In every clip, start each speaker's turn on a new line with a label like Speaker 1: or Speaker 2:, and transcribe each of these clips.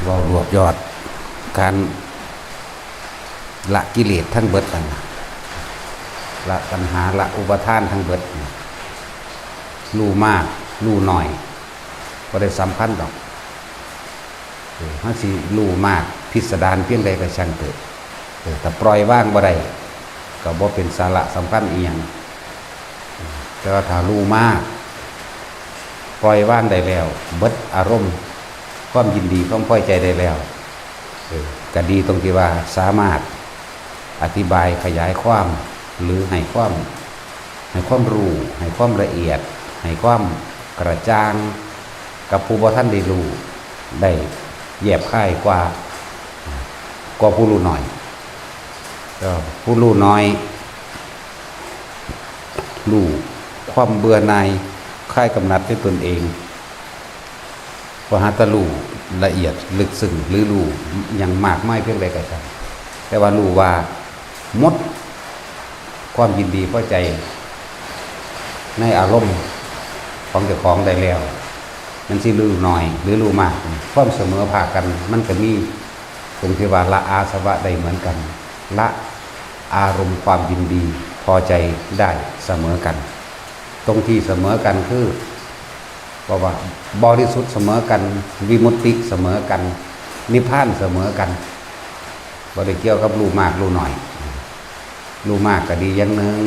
Speaker 1: ว่ารวบยอดการละกิเลสทั้งเบิดกันละปัญหาละอุปทานทั้งเบิดรู้มากรู้หน่อยก็ได้สำคัญดอกถ้าสิรู้มากพิสดารเพียงใดก็ช่างเถิดแต่ปล่อยว่างบ่ได้ก็บ่เป็นสาระสำคัญอีหยังแต่ว่าถ้ารู้มากปล่อยว่างได้แล้วเบิดอารมณ์ความยินดีความพอใจได้แล้วก็ดีตรงที่ว่าสามารถอธิบายขยายความหรือให้ความรู้ให้ความละเอียดให้ความกระจ่างกับผู้บ่ทันได้รู้ได้แยบคายกว่าผู้รู้น้อยก็ผู้รู้น้อยรู้ความเบื่อหน่ายคลายกำหนัดด้วยตนเองพอหาตะรู้ละเอียดลึกซึ้งหรือรู้อย่างมากไม่เพียงใดก็ตามแต่ว่ารู้ว่าหมดความยินดีพอใจในอารมณ์ของเจ้าของได้แล้วมันสิรู้น้อยหรือรู้มากความเสมอภาคกันมันก็มีตรงที่ว่าละอาสวะได้เหมือนกันละอารมณ์ความยินดีพอใจได้เสมอกันตรงที่เสมอกันคือว่าบริสุทธิ์เสมอกันวิมุตติเสมอกันนิพพานเสมอกันบ่ได้เกี่ยวกับรู้มากรู้น้อยรู้มากก็ดีอย่างหนึ่ง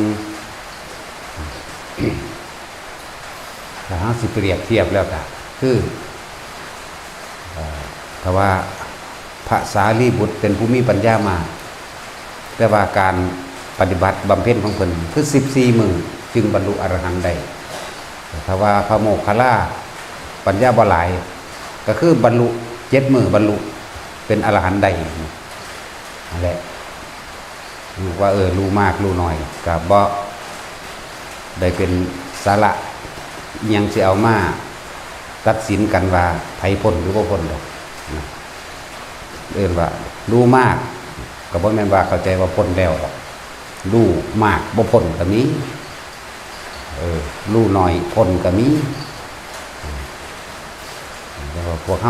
Speaker 1: ถ้าหาสิเปรียบเทียบแล้วก็คือถ้าว่าพระสารีบุตรเป็นผู้มีปัญญามากแต่ว่าการปฏิบัติบำเพ็ญของเพิ่นคือ14 มื้อจึงบรรลุอรหันต์ได้ถ้าว่าพระโมคคัลลาปัญญาบ่หลายก็คือบรรลุ7 มื้อบรรลุเป็นอรหันต์ได้นั่นแหละว่ารู้มากรู้น้อยก็บ่ได้เป็นสาระยังสิเอามาตัดสินกันว่าไผพ้นหรือบ่พ้นดอกว่ารู้มากก็บ่แม่นว่าเข้าใจว่าพ้นแล้วดอกรู้มากบ่พ้นก็มีรู้น้อยพ้นก็มีแต่ว่าพวกเฮ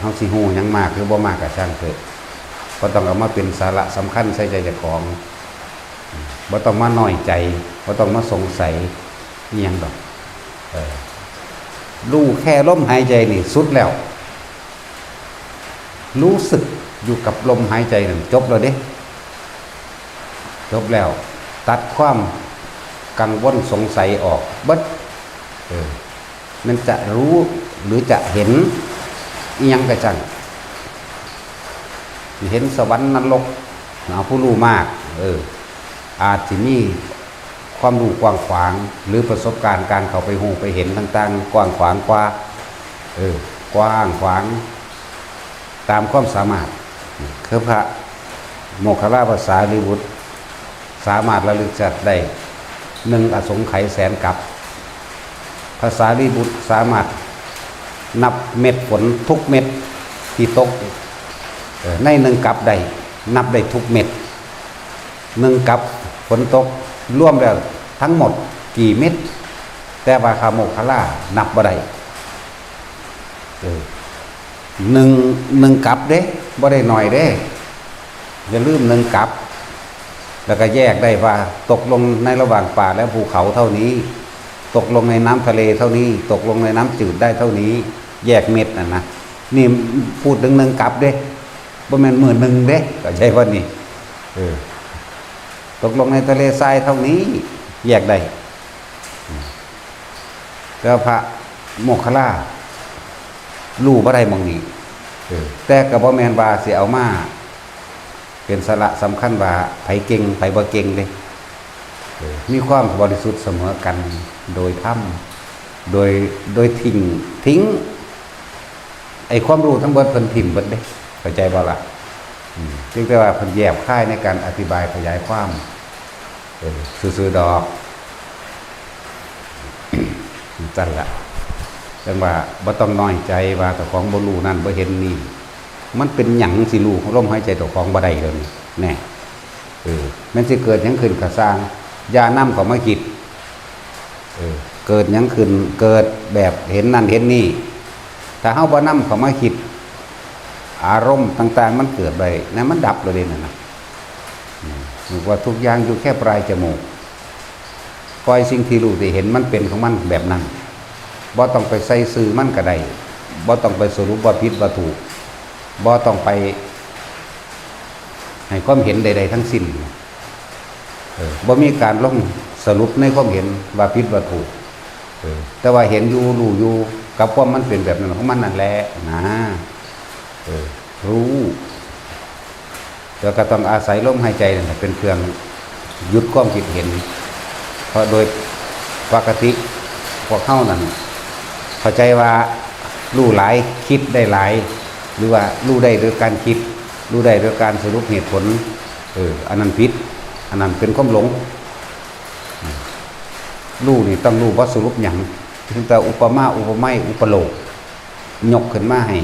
Speaker 1: าสิฮู้หยังมากหรือบ่มากก็ช่างเถิดบ่ต้องเอามาเป็นสาระสำคัญใส่ใจเจ้าของบ่ต้องมาน้อยใจบ่ต้องมาสงสัยอีหยังดอกรู้แค่ลมหายใจนี่สุดแล้วรู้สึกอยู่กับลมหายใจนั่นจบแล้วเด้จบแล้วตัดความกังวลสงสัยออกเบิดมันจะรู้หรือจะเห็นอีหยังก็จังเห็นสวรรค์นรกเอาผู้รู้มากอาจสิมีความรู้กว้างขวางหรือประสบการณ์การเข้าไปหูไปเห็นต่างๆกว้างขวางกว่ากว้างขวางตามความสามารถคือพระโมคคัลลาภาษาลิบุตรสามารถระลึกชาติได้1 อสงไขยแสนกับภาษาลิบุตรสามารถนับเม็ดฝนทุกเม็ดที่ตกใน1 กับได้นับได้ทุกเม็ด1 กับฝนตกร่วมแล้วทั้งหมดกี่เม็ดแต่ว่าพระโมคคัลลานับบ่ได้หนึ่งกับเด้บ่ได้หน่อยเด้อย่าลืม1 กับแล้วก็แยกได้ว่าตกลงในระหว่างป่าและภูเขาเท่านี้ตกลงในน้ำทะเลเท่านี้ตกลงในน้ำจืดได้เท่านี้แยกเม็ดนะนี่พูดถึง1 กับเด้บ่แม่นมื้อนึงเด้ก็ใช่ว่านี่ตกลงในทะเลทรายเท่านี้แยกได้แล้วพระโมคคัลลารู้บ่ได้มองนี้แต่ก็บ่แม่นว่าสิเอามาเป็นสาระสำคัญว่าไผเก่งไผบ่เก่งเด้มีความบริสุทธิ์เสมอกันโดยธรรมโดยทิ้งไอ้ความรู้ทั้งเบิดเพิ่นทิ่มเบิดเด้เข้าใจบ่ล่ะจึงแต่ว่าเพิ่นแยบคายในการอธิบายขยายความซื่อๆดอกจังละจังว่าบ่ต้องน้อยใจว่าเจ้าของบ่รู้นั่นบ่เห็นนี่มันเป็นหยังสิรู้ลมหายใจเจ้าของบ่ได้แล้วนี่แน่มันสิเกิดหยังขึ้นก็สร้างอย่านำเข้ามาคิดเกิดหยังขึ้นเกิดแบบเห็นนั่นเห็นนี่ถ้าเฮาบ่นำเข้ามาคิด อารมณ์ต่างๆมันเกิดไปนะมันดับเลยนะนึกว่าทุกอย่างอยู่แค่ปลายจมูกปล่อยสิ่งที่รู้ที่เห็นมันเป็นของมันแบบนั้นบ่ต้องไปใส่ซื่อมันก็ได้บ่ต้องไปสรุปว่าผิดว่าถูกบ่ต้องไปให้ความเห็นใดๆทั้งสิ้นบ่มีการลงสรุปในความเห็นว่าผิดว่าถูกแต่ว่าเห็นอยู่รู้อยู่กับความมันเป็นแบบนั้นของมันนั่นแหละนะรู้แต่ก็ต้องอาศัยลมหายใจนั่นเป็นเครื่องหยุดความคิดเห็นเพราะโดยปกติพวกเข้านั่นเข้าใจว่ารู้หลายคิดได้หลายหรือว่ารู้ได้โดยการคิดรู้ได้โดยการสรุปเหตุผลอันนั้นผิดอันนั้นเป็นความหลงรู้นี่ต้องรู้ว่าสรุปอย่างถึงแต่อุปมาอุปไมยอุปโลกยกขึ้นมาให้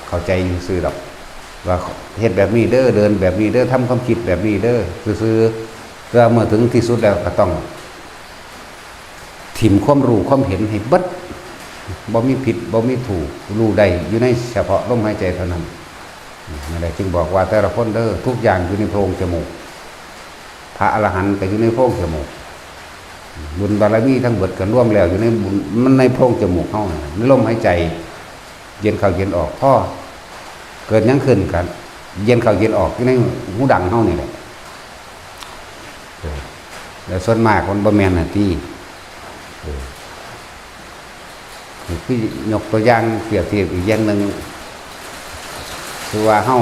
Speaker 1: เข้าใจซื่อดอกว่าเฮ็ดแบบนี้เด้อเดินแบบนี้เด้อทำความคิดแบบนี้เด้อซื่อเพื่อเมื่อถึงที่สุดแล้วก็ต้องถิ่มความรู้ความเห็นให้เบิดบ่มีผิดบ่มีถูกรู้ได้อยู่ในเฉพาะลมหายใจเท่านั้นนั่นแหละจึงบอกว่าแต่ละคนเด้อทุกอย่างอยู่ในโพรงจมูกพระอรหันต์ก็อยู่ในโพรงจมูกบุญบารมีทั้งหมดกันร่วมแล้วอยู่ในบุญมันในโพรงจมูกเฮาในลมหายใจเย็นเข้าเย็นออกพ่อเกิดยังขึ้นกันเย็นเข้าเย็นออกอยู่ในหูดังเฮานี่แหละแต่ส่วนมากคนบ่แม่นน่ะที่คือยกตัวอย่างเปรียบเทียบอีกอย่างหนึ่งคือว่าเฮา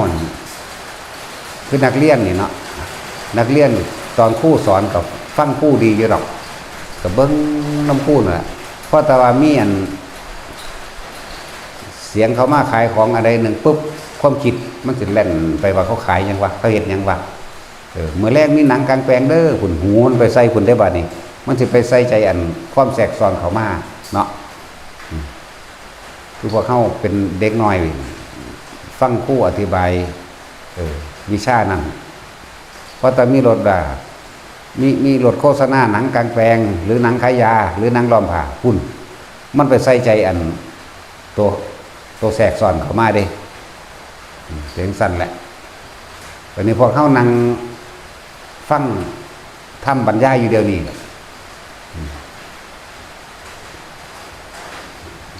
Speaker 1: คือนักเรียนนี่เนาะนักเรียนตอนครูสอนกับฟังครูดีอยู่ดอกกับเบิ้งน้ำครูน่ะเพราะแต่ว่ามีอันเสียงเขามาขายของอะไรหนึ่งปุ๊บความคิดมันสิแล่นไปว่าเขาขายยังวะเขาเห็นยังวะเมื่อแรกมีหนังกลางแปลงเด้อขุนหูมันไปใส่ขุนได้บัดนี้มันสิไปใส่ใจอันความแสกซ้อนเขามาเนาะคือพวกเขาเป็นเด็กน้อยฟังครูอธิบายวิชานั้นเพราะแต่มีรถด่ามีรถโฆษณาหนังกลางแปลงหรือหนังขายยาหรือหนังล้อมผ้าหุ่นมันไปใส่ใจอันตัวแสกซ้อนเขามาเด้เสียงสั่นแหละวันนี้พอเข้านั่งฟังทำบรรยายอยู่เดียวนี้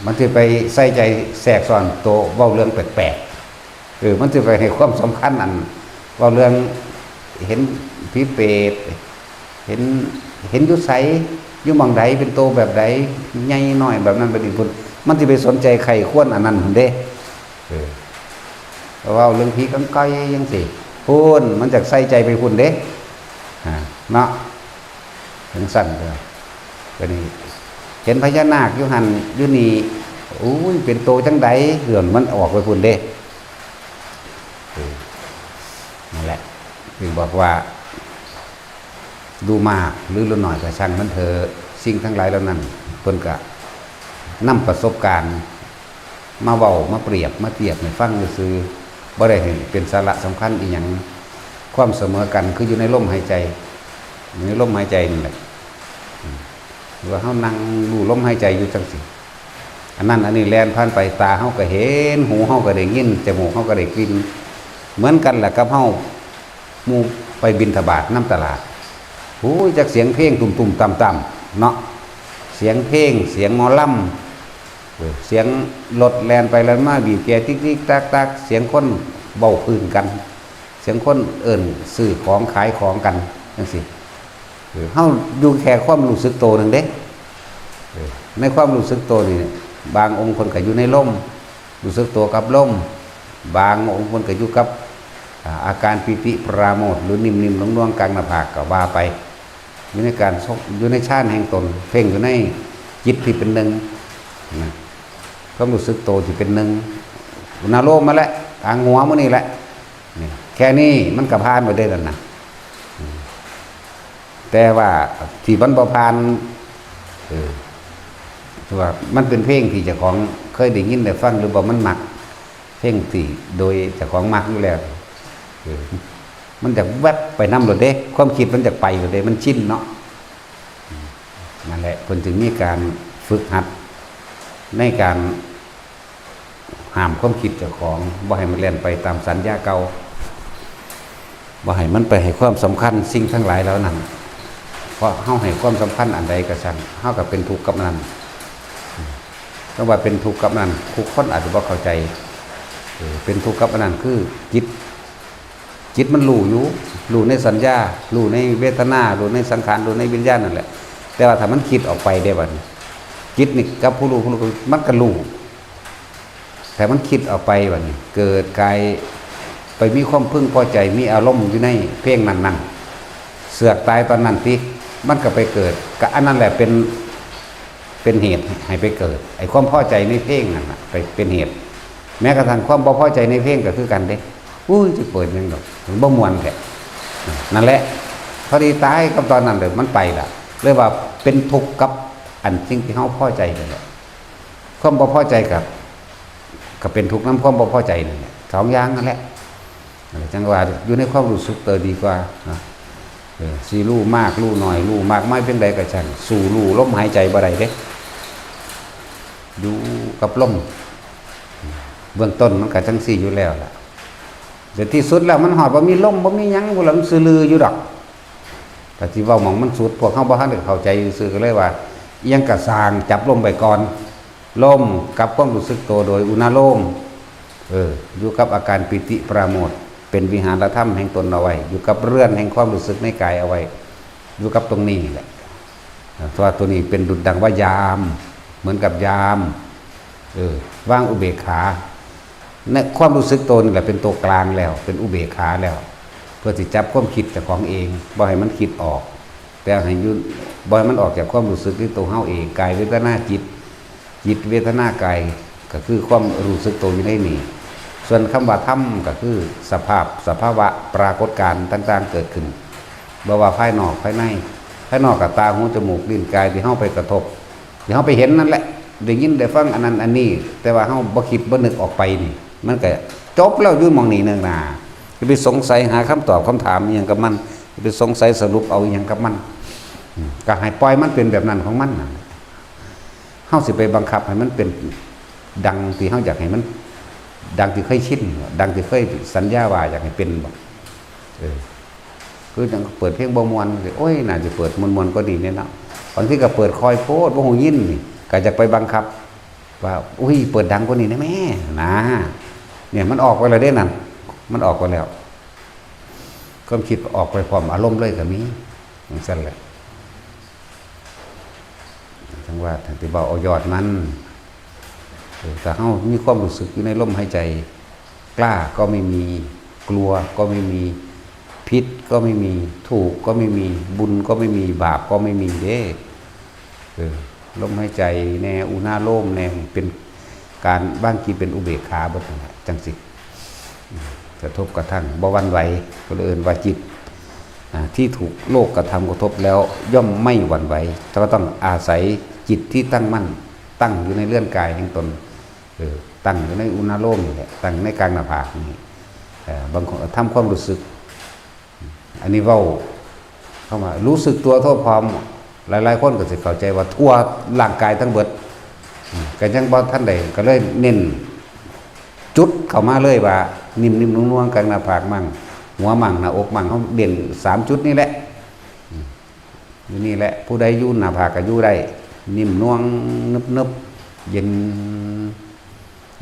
Speaker 1: มันจะไปใส่ใจแสกซ้อนตัวเว้าเรื่องแปลกๆมันจะไปให้ความสำคัญอันเว้าเรื่องเห็นผีเปรตเห็นยุไสยุมังใดเป็นโตแบบใดใหญ่น้อยแบบนั้นเป็นอีกคนมันจะไปสนใจใครควรอันนั้นเด้เพราะว่าเรื่องผีกังก้อยยังสิพูนมันจะใส่ใจไปพูนเด้เนาะถึงสั่นเลยก็นี่เห็นพญานาคยุหันยุนีอุ้ยเป็นโตจังใดเหื่อนมันออกไปพูนเด้นั่นแหละถึงบอกว่าดูมากหรือรู้หน่อยก็ช่างมันเถอะสิ่งทั้งหลายเหล่านั้นเพิ่นก็นำประสบการณ์มาเว้ามาเปรียบมาเทียบให้ฟังซื่อบ่ได้เห็นเป็นสาระสำคัญอีหยังความเสมอกันคืออยู่ในลมหายใจในลมหายใจนี่แหละว่าเฮานั่งรู้ลมหายใจอยู่จังซี่อันนั้นอันนี้แล่นผ่านไปตาเฮาก็เห็นหูเฮาก็ได้ยินจมูกเฮาก็ได้กลิ่นเหมือนกันแหละกับเฮาหมู่ไปบิณฑบาตน้ำตลาดหูจากเสียงเพลงตุ่มๆต่ำๆเนาะเสียงเพลงเสียงหมอลำเสียงรถแล่นไปแล่นมาบีบแกติ๊กๆตักๆเสียงคนเบาพื้นกันเสียงคนเอิ่นซื้อของขายของกันจังซี่เฮาอยู่แค่ความรู้สึกโตนึงเด้ในความรู้สึกโตนี่บางองค์คนก็อยู่ในลมรู้สึกโตกับลมบางองค์คนก็อยู่กับอาการปิติปราโมทย์หรือนิ่มๆนุ่มๆกลางหน้าผากก็ว่าไปอยู่ในการอยู่ในฌานแห่งตนเพ่งอยู่ในจิตที่เป็นหนึ่งความรู้สึกโตที่เป็นหนึ่งอุณาโลมมาแล้วทางหัวมื้อนี่แหละแค่นี้มันก็ผ่านไปได้แล้วนะแต่ว่าที่มันบ่ผ่านว่ามันเป็นเพลงที่เจ้าของเคยได้ยินได้ฟังหรือบ่มันมักเพลงที่โดยเจ้าของมักอยู่แล้วมันจะแวบไปนำรถเด้ความคิดมันจะไปรถเด้มันชินเนาะนั่นแหละเพิ่นจึงมีการฝึกหัดในการ ห้ามความคิดเจ้าของบ่ให้มันเล่นไปตามสัญญาเก่าบ่ให้มันไปให้ความสำคัญสิ่งทั้งหลายแล้วนั้นเพราะเฮาให้ความสำคัญอันใดก็ช่างเฮาก็เป็นทุกข์กับนั้นถ้าว่าเป็นทุกข์กับนั้นทุกคนอาจจะบ่เข้าใจเป็นทุกข์กับนั้นคือจิตมันรู้ในสัญญารู้ในเวทนารู้ในสังขารรู้ในวิญญาณนั่นแหละแต่ว่าถ้ามันคิดออกไปได้บัดจิตนี่กับผู้รู้มันก็รู้แต่มันคิดออกไปบัดนี้เกิดกายไปมีความพึงพอใจมีอารมณ์อยู่ในเพลงนั้นๆเสือกตายตอนนั้นติมันก็ไปเกิดก็อันนั้นแหละเป็นเหตุให้ไปเกิดไอ้ความพอใจในเพลงนั่นน่ะไปเป็นเหตุแม้กระทั่งความบ่พอใจในเพลงก็คือกันเด้อุ้ยจะเปิดยังดอกมันบ่ม่วนแท้นั่นแหละพอดีตายกับตอนนั้นเลยมันไปล่ะเรียกว่าเป็นทุกข์กับอันสิ่งที่เฮาพอใจนั่นแหละความบ่พอใจกับเป็นทุกข์นำความบ่พอใจนั่นแหละสองอย่างนั่นแหละจังว่าอยู่ในความรู้สึกดีกว่านะสิรู้มากรู้น้อยรู้มากไม่เป็นใดก็ช่างสู่รู้ลมหายใจบ่ได้เด้อยู่กับลมเบื้องต้นมันก็จังซี่อยู่แล้วล่ะเดี๋ยวที่สุดแล้วมันหอดบ่มีลมบ่มีหยังบ่ล่ะมันซื่อลืออยู่ดอกแต่ที่เว้าหม่องมันสุดพวกเฮาบ่ทันได้เข้าใจซื่อก็เลยว่าอีหยังก็สร้างจับลมไปก่อนลมกับความรู้สึกตัวโดยอุณาโลมอยู่กับอาการปิติปราโมทย์เป็นวิหารธรรมแห่งตนเอาไว้อยู่กับเรือนแห่งความรู้สึกในกายเอาไว้อยู่กับตรงนี้แหละตัวนี้เป็นดุจดังว่ายามเหมือนกับยามว่างอุเบกขาในความรู้สึกตัวนี่แหละเป็นตัวกลางแล้วเป็นอุเบกขาแล้วเพื่อที่จับความคิดจากของเองบ่ให้มันคิดออกแต่ให้ยุ่นบ่ให้มันออกจากความรู้สึกที่ตัวเฮาเองกายเวทนาจิตเวทนากายก็คือความรู้สึกตัวอยู่ในนี้ส่วนคำว่าธรรมก็คือสภาวะปรากฏการณ์ต่างๆเกิดขึ้นบ่ว่าภายนอกภายในภายนอกกับตาหูจมูกลิ้นกายที่เฮาไปกระทบที่เฮาไปเห็นนั่นแหละได้ยินได้ฟังอันนั้นอันนี้แต่ว่าเฮาบ่คิดบ่นึกออกไปนี่มันก็จบแล้วอยู่หม่องนี้นึงน่ะจะไปสงสัยหาคำตอบคำถามอีหยังกับมันจะไปสงสัยสรุปเอาอีหยังกับมันก็ให้ปล่อยมันเป็นแบบนั้นของมันน่ะเฮาสิไปบังคับให้มันเป็นดังที่เฮาอยากให้มันดังที่เคยชินดังที่เคยสัญญาว่าอยากให้เป็นบ่คือจังเปิดเพลงบ่ม่วนโอ้ยน่าจะเปิดม่วนๆก็ดีแน่เนาะบางทีก็เปิดคอยโพดบ่ฮู้ยินนี่ก็จะไปบังคับว่าอุ้ยเปิดดังกว่านี้นะแม่นะเนี่ยมันออกไปแล้วเด้นั่นมันออกไปแล้วความคิดออกไปพร้อมอารมณ์เลยก็มีอย่างนั้นแหละจังว่าท่านที่บอกเอายอดมันแต่เฮามีความรู้สึกอยู่ในลมหายใจกล้าก็ไม่มีกลัวก็ไม่มีผิดก็ไม่มีถูกก็ไม่มีบุญก็ไม่มีบาปก็ไม่มีเด้ลมหายใจแนวอุณาโลมแนวเป็นการบ้างกีเป็นอุเบกขาบ่ทั้งจังสิกระทบกระทั่งบ่หวั่นไหวก็เลยเอิ้นว่าจิตที่ถูกโลกกระทำกระทบแล้วย่อมไม่หวั่นไหวแต่ก็ต้องอาศัยจิตที่ตั้งมั่นตั้งอยู่ในเลื่อนกายแห่งตนตั้งอยู่ในอุณาโลมนี่แหละตั้งในกลางหน้าผากนี่บางคนทำความรู้สึกอันนี้เว้าเข้ามารู้สึกตัวทั่วพร้อมหลายๆคนก็สิเข้าใจว่าทั่วร่างกายทั้งเบิดก็ยังบ่ทันได้ก็เลยเน้นจุดเข้ามาเลยว่านิ่มๆนุ่มๆกลางหน้าผากมั่งหัวมั่งหน้าอกมั่งเฮาเด่น3จุดนี่แหละอยู่นี่แหละผู้ใดอยู่หน้าผากก็อยู่ได้นิ่มน่วงนึบๆเย็น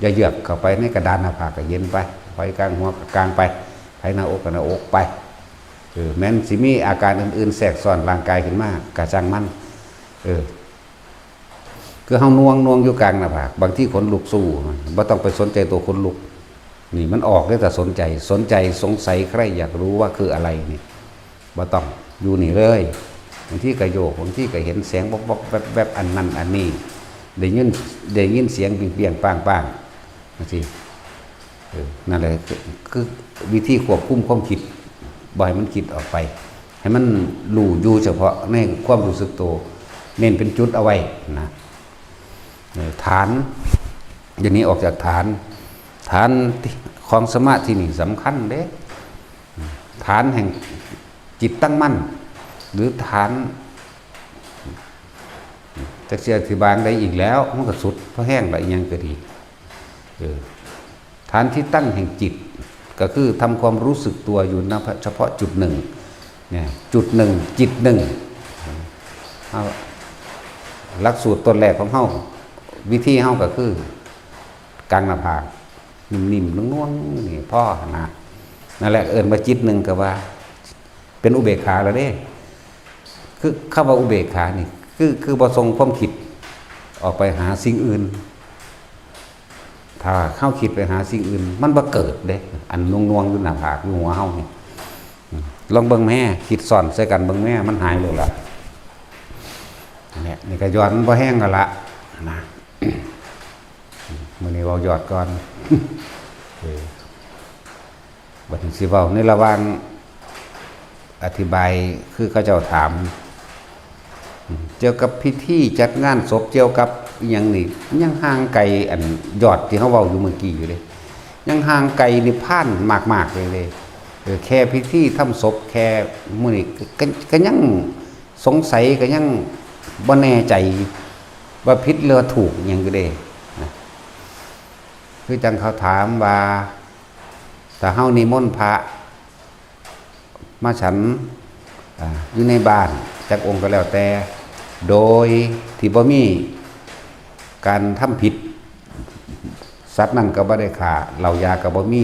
Speaker 1: อย่าเยือกเข้าไปในกระดานหน้าผากก็เย็นไปไปกลางหัวก็กลางไปไปหน้าอกก็หน้าอกไปแม้นสิมีอาการอื่นๆแทรกซ้อนร่างกายขึ้นมากระจังมันคือเฮาน่วงอยู่กลางหน้าผากบางที่ขนลุกสู้บ่ต้องไปสนใจตัวขนลุกนี่มันออกได้แต่สนใจสงสัยใครอยากรู้ว่าคืออะไรนี่บ่ต้องอยู่นี่เลยบางที่ก็โยกบางที่ก็เห็นแสงบ๊อบๆแวบๆอันนั้นอันนี้ได้ยินเสียงเปรี้ยงๆป้างๆจังซี่นั่นแหละคือวิธีควบคุมความคิดบ่ให้มันคิดออกไปให้มันรู้อยู่เฉพาะในความรู้สึกตัวเน้นเป็นจุดเอาไว้นะฐานอย่างนี้ออกจากฐานของสมาธินี่สำคัญเด้ฐานแห่งจิตตั้งมั่นหรือฐานจะอธิบายได้อีกแล้วมันก็สุดเพราะแห้งละยังก็ดี ฐานที่ตั้งแห่งจิตก็คือทำความรู้สึกตัวอยู่ณเฉพาะจุดหนึ่งเนี่ยจุดหนึ่งจิตหนึ่งหลักสูตรต้นแรกของเฮาวิธีเฮาก็คือกลางหน้าผากนิ่มๆนุ่งๆนี่พ่อนะนั่นแหละเอิ้นว่าจิตหนึ่งก็ว่าเป็นอุเบกขาแล้วเด้คือคำว่าอุเบกขานี่คือบ่ส่งความคิดออกไปหาสิ่งอื่นถ้าเข้าคิดไปหาสิ่งอื่นมันบ่เกิดเด้อันนวงๆอยู่หน้าผากอยู่หัวเฮานี่ลองเบิ่งแม่คิดซ่อนใส่กันเบิ่งแม่มันหายเลยล่ะเนี่ยนี่ก็ย้อนบ่แห้งกันละนะมื้อนี้เว้ายอดก่อนบัดนี้สิเว้าในระหว่างอธิบายคือเขาเจ้าถามเกี่ยวกับพิธีจัดงานศพเกี่ยวกับอหยังนี่ยังห่างไกลอันยอดที่เฮาเว้าอยู่เมื่อกี้อยู่เลยยังห่างไกลนิพพานมากๆเลยแค่พิธีทำศพแค่มื้อนี้ก็ยังสงสัยก็ยังบ่แน่ใจว่าผิดหรือถูกหยังก็ได้นะคือจังเขาถามว่าถ้าเฮานิมนต์พระมาฉันอยู่ในบ้านจักองค์ก็แล้วแต่โดยที่บ่มีการทำผิดสัตว์นั่นก็บ่ได้ฆ่าเหล้ายาก็บ่มี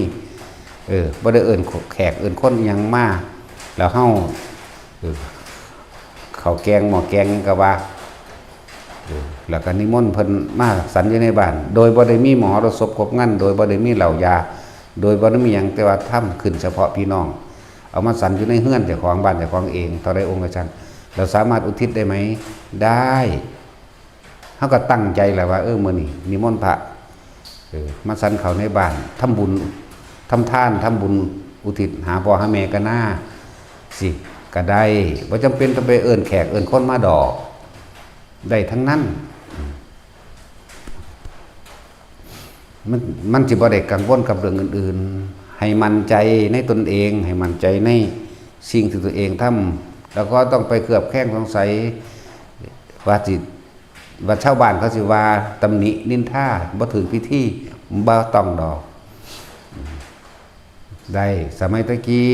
Speaker 1: บ่ได้เอิ้นแขกเอิ้นคนอิหยังมาแล้วเฮาข้าวแกงหม้อแกงก็ว่าแล้วก็นิมนต์เพิ่นมาสันอยู่ในบ้านโดยบ่ได้มีหมอรสพครบงั้นโดยบ่ได้มีเหล้ายาโดยบ่ได้มีหยังแต่ว่าทำขึ้นเฉพาะพี่น้องเอามาสันอยู่ในเฮือนเจ้าของบ้านเจ้าของเองเท่าใดองค์อาจารย์เราสามารถอุทิศได้ไหมได้เฮาก็ตั้งใจแหละว่ามื้อนี้นิมนต์พระมาสันเขาในบ้านทำบุญทำทานทำบุญอุทิศหาพ่อหาแม่ก็น่าสิก็ได้บ่จำเป็นต้องไปเอิ้นแขกเอิ้นคนมาดอกได้ทั้งนั้นมันสิบ่ได้กังวลกับเรื่องอื่นๆให้มั่นใจในตนเองให้มั่นใจในสิ่งที่ตัวเองทำแล้วก็ต้องไปเคลือบแคลงสงสัยว่าชาวบ้านเขาสิว่าตำหนินินทาบ่ถึงพิธีบ่ต้องดอกได้สมัยตะกี้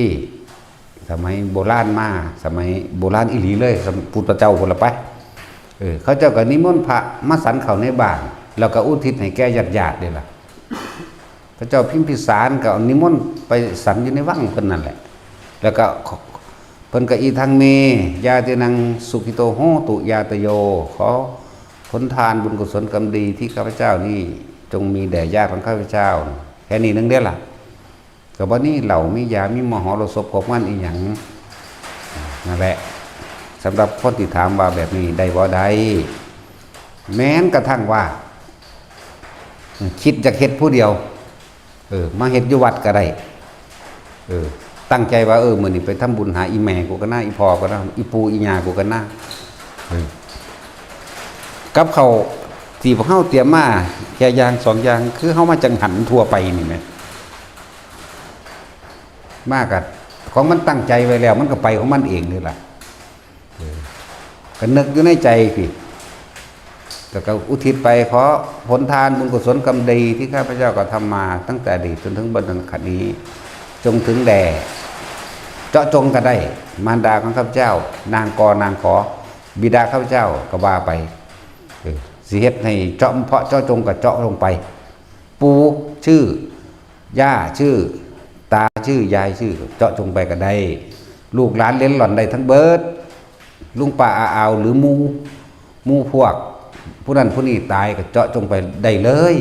Speaker 1: สมัยโบราณมาสมัยโบราณอีหลีเลยพุทธเจ้าพุ่นละไปเขาเจ้าก็นิมนต์พระมาสันเขาในบ้านแล้วก็อุทิศให้แก่ญาติๆนี่ล่ะพระเจ้าพิมพิสารก็นิมนต์ไปสันอยู่ในวังเพิ่นนั่นแหละแล้วก็เพิ่นก็อีทางเมญาตินังสุขิโตโหตุญาตโยขอผลทานบุญกุศลกรรมดีที่ข้าพเจ้านี่จงมีแด่ญาติของข้าพเจ้าแค่นี้นึงเด้อล่ะก็บ่นี้เหล่ามียามีมหรสพของมันอีหยังนั่นแหละสำหรับคนที่ถามว่าแบบนี้ได้บ่ได้แม้นกระทั่งว่าคิดจะเฮ็ดผู้เดียวมาเฮ็ดอยู่วัดก็ได้ตั้งใจว่ามื้อนี้ไปทำบุญหาอีแม่กูก็น่าอีพ่อก็น่าอีปู่อีย่ากูก็น่ากับเขาที่พวกเฮาเตรียมมาแค่อย่าง2อย่างคือเฮามาจังหันทั่วไปนี่แหมมากอะของมันตั้งใจไว้แล้วมันก็ไปของมันเองนี่ล่ะก็นึกอยู่ในใจพี่แต่ก็อุทิศไปขอผลทานบุญกุศลกรรมดีที่ข้าพเจ้าก็ทำมาตั้งแต่อดีตจนถึงบัดนี้จงถึงแด่เจาะจงก็ได้มารดาของข้าพเจ้านางกนางขอบิดาข้าพเจ้าก็ว่าไปสิเฮ็ดให้เจาะเพาะเจาะจงก็เจาะลงไปปู่ชื่อย่าชื่อตาชื่อยายชื่อเจาะจงไปก็ได้ลูกหลานเล่นหล่อนได้ทั้งเบิดลุงป้าอาอาวหรือหมู่พวกผู้นั้นผู้นี้ตายก็เจาะจงไปได้เลย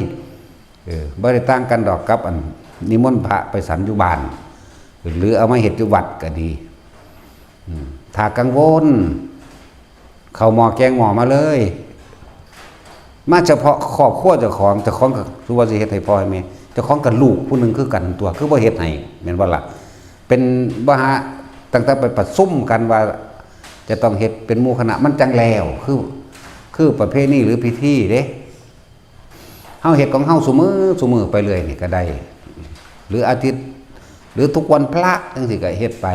Speaker 1: บ่ได้ต่างกันดอกกับอันนิมนต์พระไปสันอยู่บ้านหรือเอามาเฮ็ดอยู่วัดก็ดีถ้ากังวลเข้าหม้อแกงหม้อมาเลยมาเฉพาะครอบครัวเจ้าของก็คือว่าสิเฮ็ดให้พ่อให้แม่เจ้าของกับลูกผู้นึงคือกันตัวคือบ่เฮ็ดให้แม่นบ่ล่ะเป็นบ่หาตั้งแต่ไปประชุมกันว่าจะต้องเฮ็ดเป็นหมู่คณะมันจังแล้วคือประเพณีหรือพิธีเด้เฮาเฮ็ดของเฮาซุมื้อไปเรื่อยนี่ก็ได้หรืออาทิตย์หรือทุกวันพระจังซี่ก็เฮ็ดไป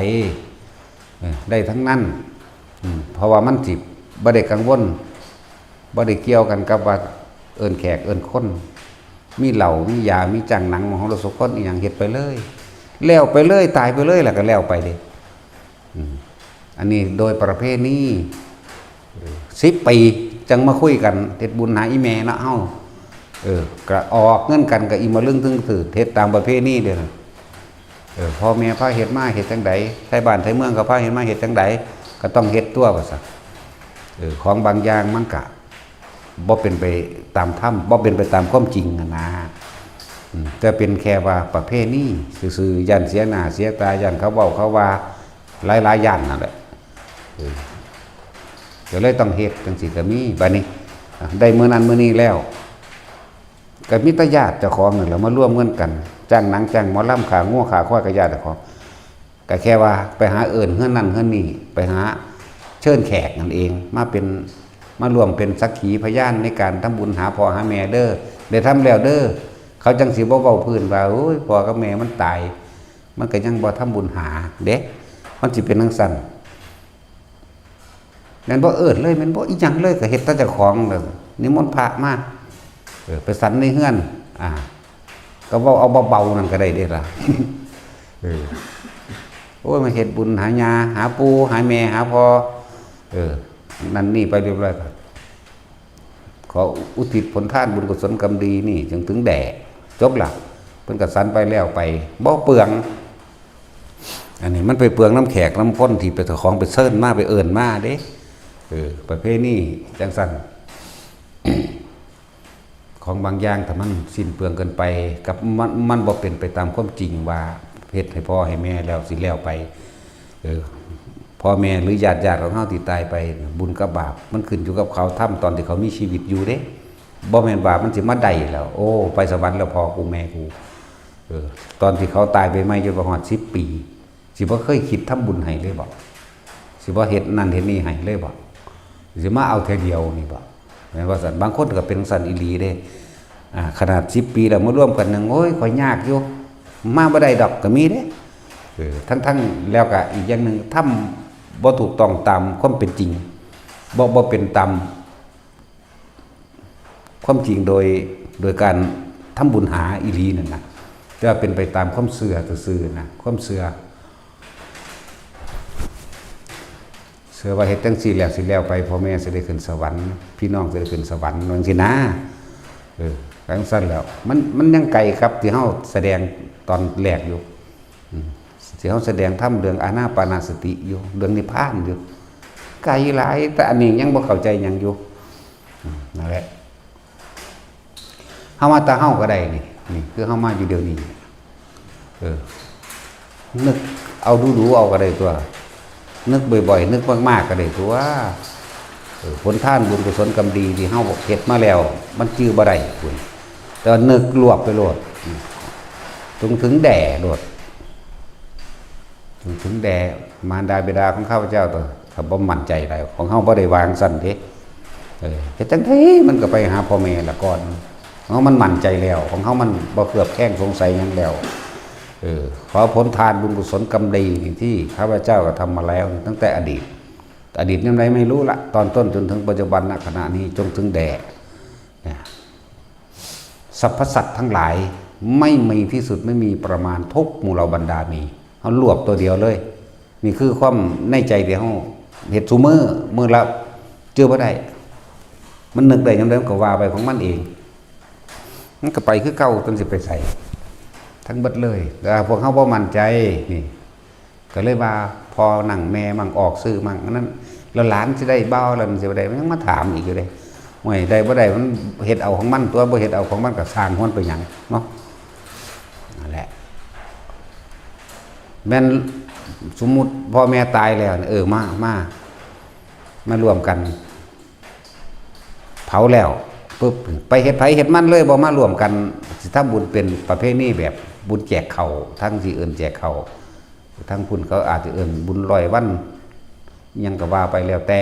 Speaker 1: ได้ทั้งนั้นเพราะว่ามันสิบ่ได้กังวลบ่ได้เกี่ยวกันกับว่าเอิ้นแขกเอิ้นคน มีเหล่ามียามีจังหนังมหรสพคนอีหยังเฮ็ดไปเลยแล้วไปเลยตายไปเลยแล้วก็แล้วไปเด้อันนี้โดยประเภทนี้10 ปีจังมาคุยกันเฮ็ดบุญหาอีแม่เนาะเฮาก็ออกเงินกันก็อีมาลึงถึงถือเฮ็ดตามประเภทนี้เด้อพ่อแม่พาเฮ็ดมาเฮ็ดจังได๋ไทบ้านไทเมืองก็พาเฮ็ดมาเฮ็ดจังได๋ก็ต้องเฮ็ดตัวว่าซั่นของบางอย่างมันก็บ่เป็นไปตามธรรมบ่เป็นไปตามความจริงนะแต่เป็นแค่ว่าประเภทนี้ซื่อๆย่านเสียหน้าเสียตาย่านเขาเว้าเขาว่าหลายๆย่านนั่นแหละก็เลยต้องเฮ็ดจังซี่ก็มีบัดนี้ได้มื้อนั้นมื้อนี้แล้วก็มีแต่ญาติเจ้าของนั่นแหละมาร่วมเงินกันจ้างหนังจ้างหมอลำขางัวขาควายกับญาติเจ้าของก็แค่ว่าไปหาเอิ้นเฮือนนั่นเฮือนนี่ไปหาเชิญแขกนั่นเองมาร่วมเป็นสักขีพยานในการทำบุญหาพ่อหาแม่เด้อได้ทำแล้วเด้อเขาจังสิบ่เว้าพื้นว่าโอ้ยพ่อกับแม่มันตายมันก็ยังบ่ทำบุญหาเด้มันสิเป็นจังซั่นแม่นบ่เอิ้นเลยแม่นบ่อีหยังเลยก็เฮ็ดแต่เจ้าของเลยนิมนต์พระมาไปสันในเฮือนก็เว้าเอาเบาๆนั่นก็ได้เด้ล่ะโอ้ยมาเฮ็ดบุญหาญาหาปู่หาแม่หาพ่อนั่นนี่ไปเรียบร้อยครับขออุทิศผลทานบุญกุศลกรรมดีนี่จนถึงแด่จบละเพิ่นก็สันไปแล้วไปบ่เปลืองอันนี้มันไปเปลืองน้ำแขกน้ำพ่นที่ไปเจ้าของไปเซิ้นมาไปเอิ้นมาเด้ประเภทนี้จังซั่น ของบางอย่างถ้ามันสิ้นเปลืองเกินไปกับมันบ่เป็นไปตามความจริงว่าเฮ็ดให้พ่อให้แม่แล้วสิแล้วไปพ่อแม่หรือญาติของเฮาที่ตายไปบุญกับบาปมันขึ้นอยู่กับเขาทำตอนที่เขามีชีวิตอยู่เด้บ่แม่นบาปมันสิมาได้แล้วโอ้ไปสวรรค์แล้วพ่อกูแม่กูตอนที่เขาตายไปไม่จนฮอด10 ปีสิบ่เคยคิดทำบุญให้เลยบ่สิบ่เฮ็ดนั่นเฮ็ดนี่ให้เลยบ่สิมาเอาแค่เดียวนี่บ่แม่นว่าซั่นบางคนก็เป็นซั่นอีหลีเด้ขนาด10 ปีแล้วมาร่วมกันนึงโอ้ยข่อยยากอยู่มาบ่ได้ดอกก็มีเด้ทั้งแล้วก็อีกอย่างนึงทำบ่ถูกต้องตามความเป็นจริงบ่เป็นตามความจริงโดยการทำบุญหาอีหลีนั่นน่ะจะเป็นไปตามความเชื่อซื่อๆนะความเชื่อว่าเฮ็ดจังซี่แล้วสิแล้วไปพ่อแม่สิได้ขึ้นสวรรค์พี่น้องสิได้ขึ้นสวรรค์จังซี่นะจังซั่นแล้วมันยังไกลครับที่เฮาแสดงตอนแรกอยู่ที่เขาแสดงธรรมเรื่องอานาปานสติอยู่เรื่องนิพพานอยู่ไกลหลายแต่อันนี้ยังบ่เข้าใจยังอยู่นั่นแหละเฮามาตาเฮาก็ได้นี่คือเฮามาอยู่เดี๋ยวนี้นึกเอาดูเอาก็ได้ตัวนึกบ่อยๆนึกมากๆก็ได้ตัวผลทานบุญกุศลกรรมดีที่เฮาเฮ็ดมาแล้วมันจื้อบ่ได้คุณแต่นึกรวบไปโลดถึงแด่โลดถึงแด่มารดาบิดาของข้าพเจ้าตัวถ้าบ่มั่นใจอะไรของเฮาบ่ได้วางสั่นเด้เฮ็ดจังได๋มันก็ไปหาพ่อแม่ละก่อนของเฮามันมั่นใจแล้วของเฮามันบ่เคลือบแคลงสงสัยหยังแล้วขอผลทานบุญกุศลกรรมดีที่ข้าพเจ้าก็ทำมาแล้วตั้งแต่อดีตยังไงไม่รู้ละตอนต้นจนถึงปัจจุบันณขณะนี้จนถึงแด่สรรพสัตว์ทั้งหลายไม่มีที่สุดไม่มีประมาณทุกหมู่เหล่าบรรดามีเขารวบตัวเดียวเลยนี่คือความในใจเดียวเห็ดซูมือละเจอบ่ได้มันนึกได้ยังไงก็ว่าไปของมันเองมันก็ไปคือเก่าจนสิไปใส่ทั้งเบิดเลยแต่พวกเขาบ่มั่นใจนี่ก็เลยว่าพอหนังแม่มั่งออกซื้อมั่งนั้นแล้วหลานสิได้เบ้าแล้วมันสิบ่ได้มันยังมาถามอีกอยู่เลยห่วยได้บ่ได้มันเฮ็ดเอาของมันตัวบ่เฮ็ดเอาของมันก็สร้างฮ้อนไปหยังเนาะนั่นแหละแม่นสมมุติพ่อแม่ตายแล้วมารวมกันเผาแล้วปุ๊บไปเฮ็ดไผเฮ็ดมันเลยบ่มารวมกันสิทำบุญเป็นประเภทนี้แบบบุญแจกข้าวทั้งสิเอิ้นแจกข้าวทั้งพุ่นเขาอาจจะเอิ้นบุญร้อยวันยังก็ว่าไปแล้วแต่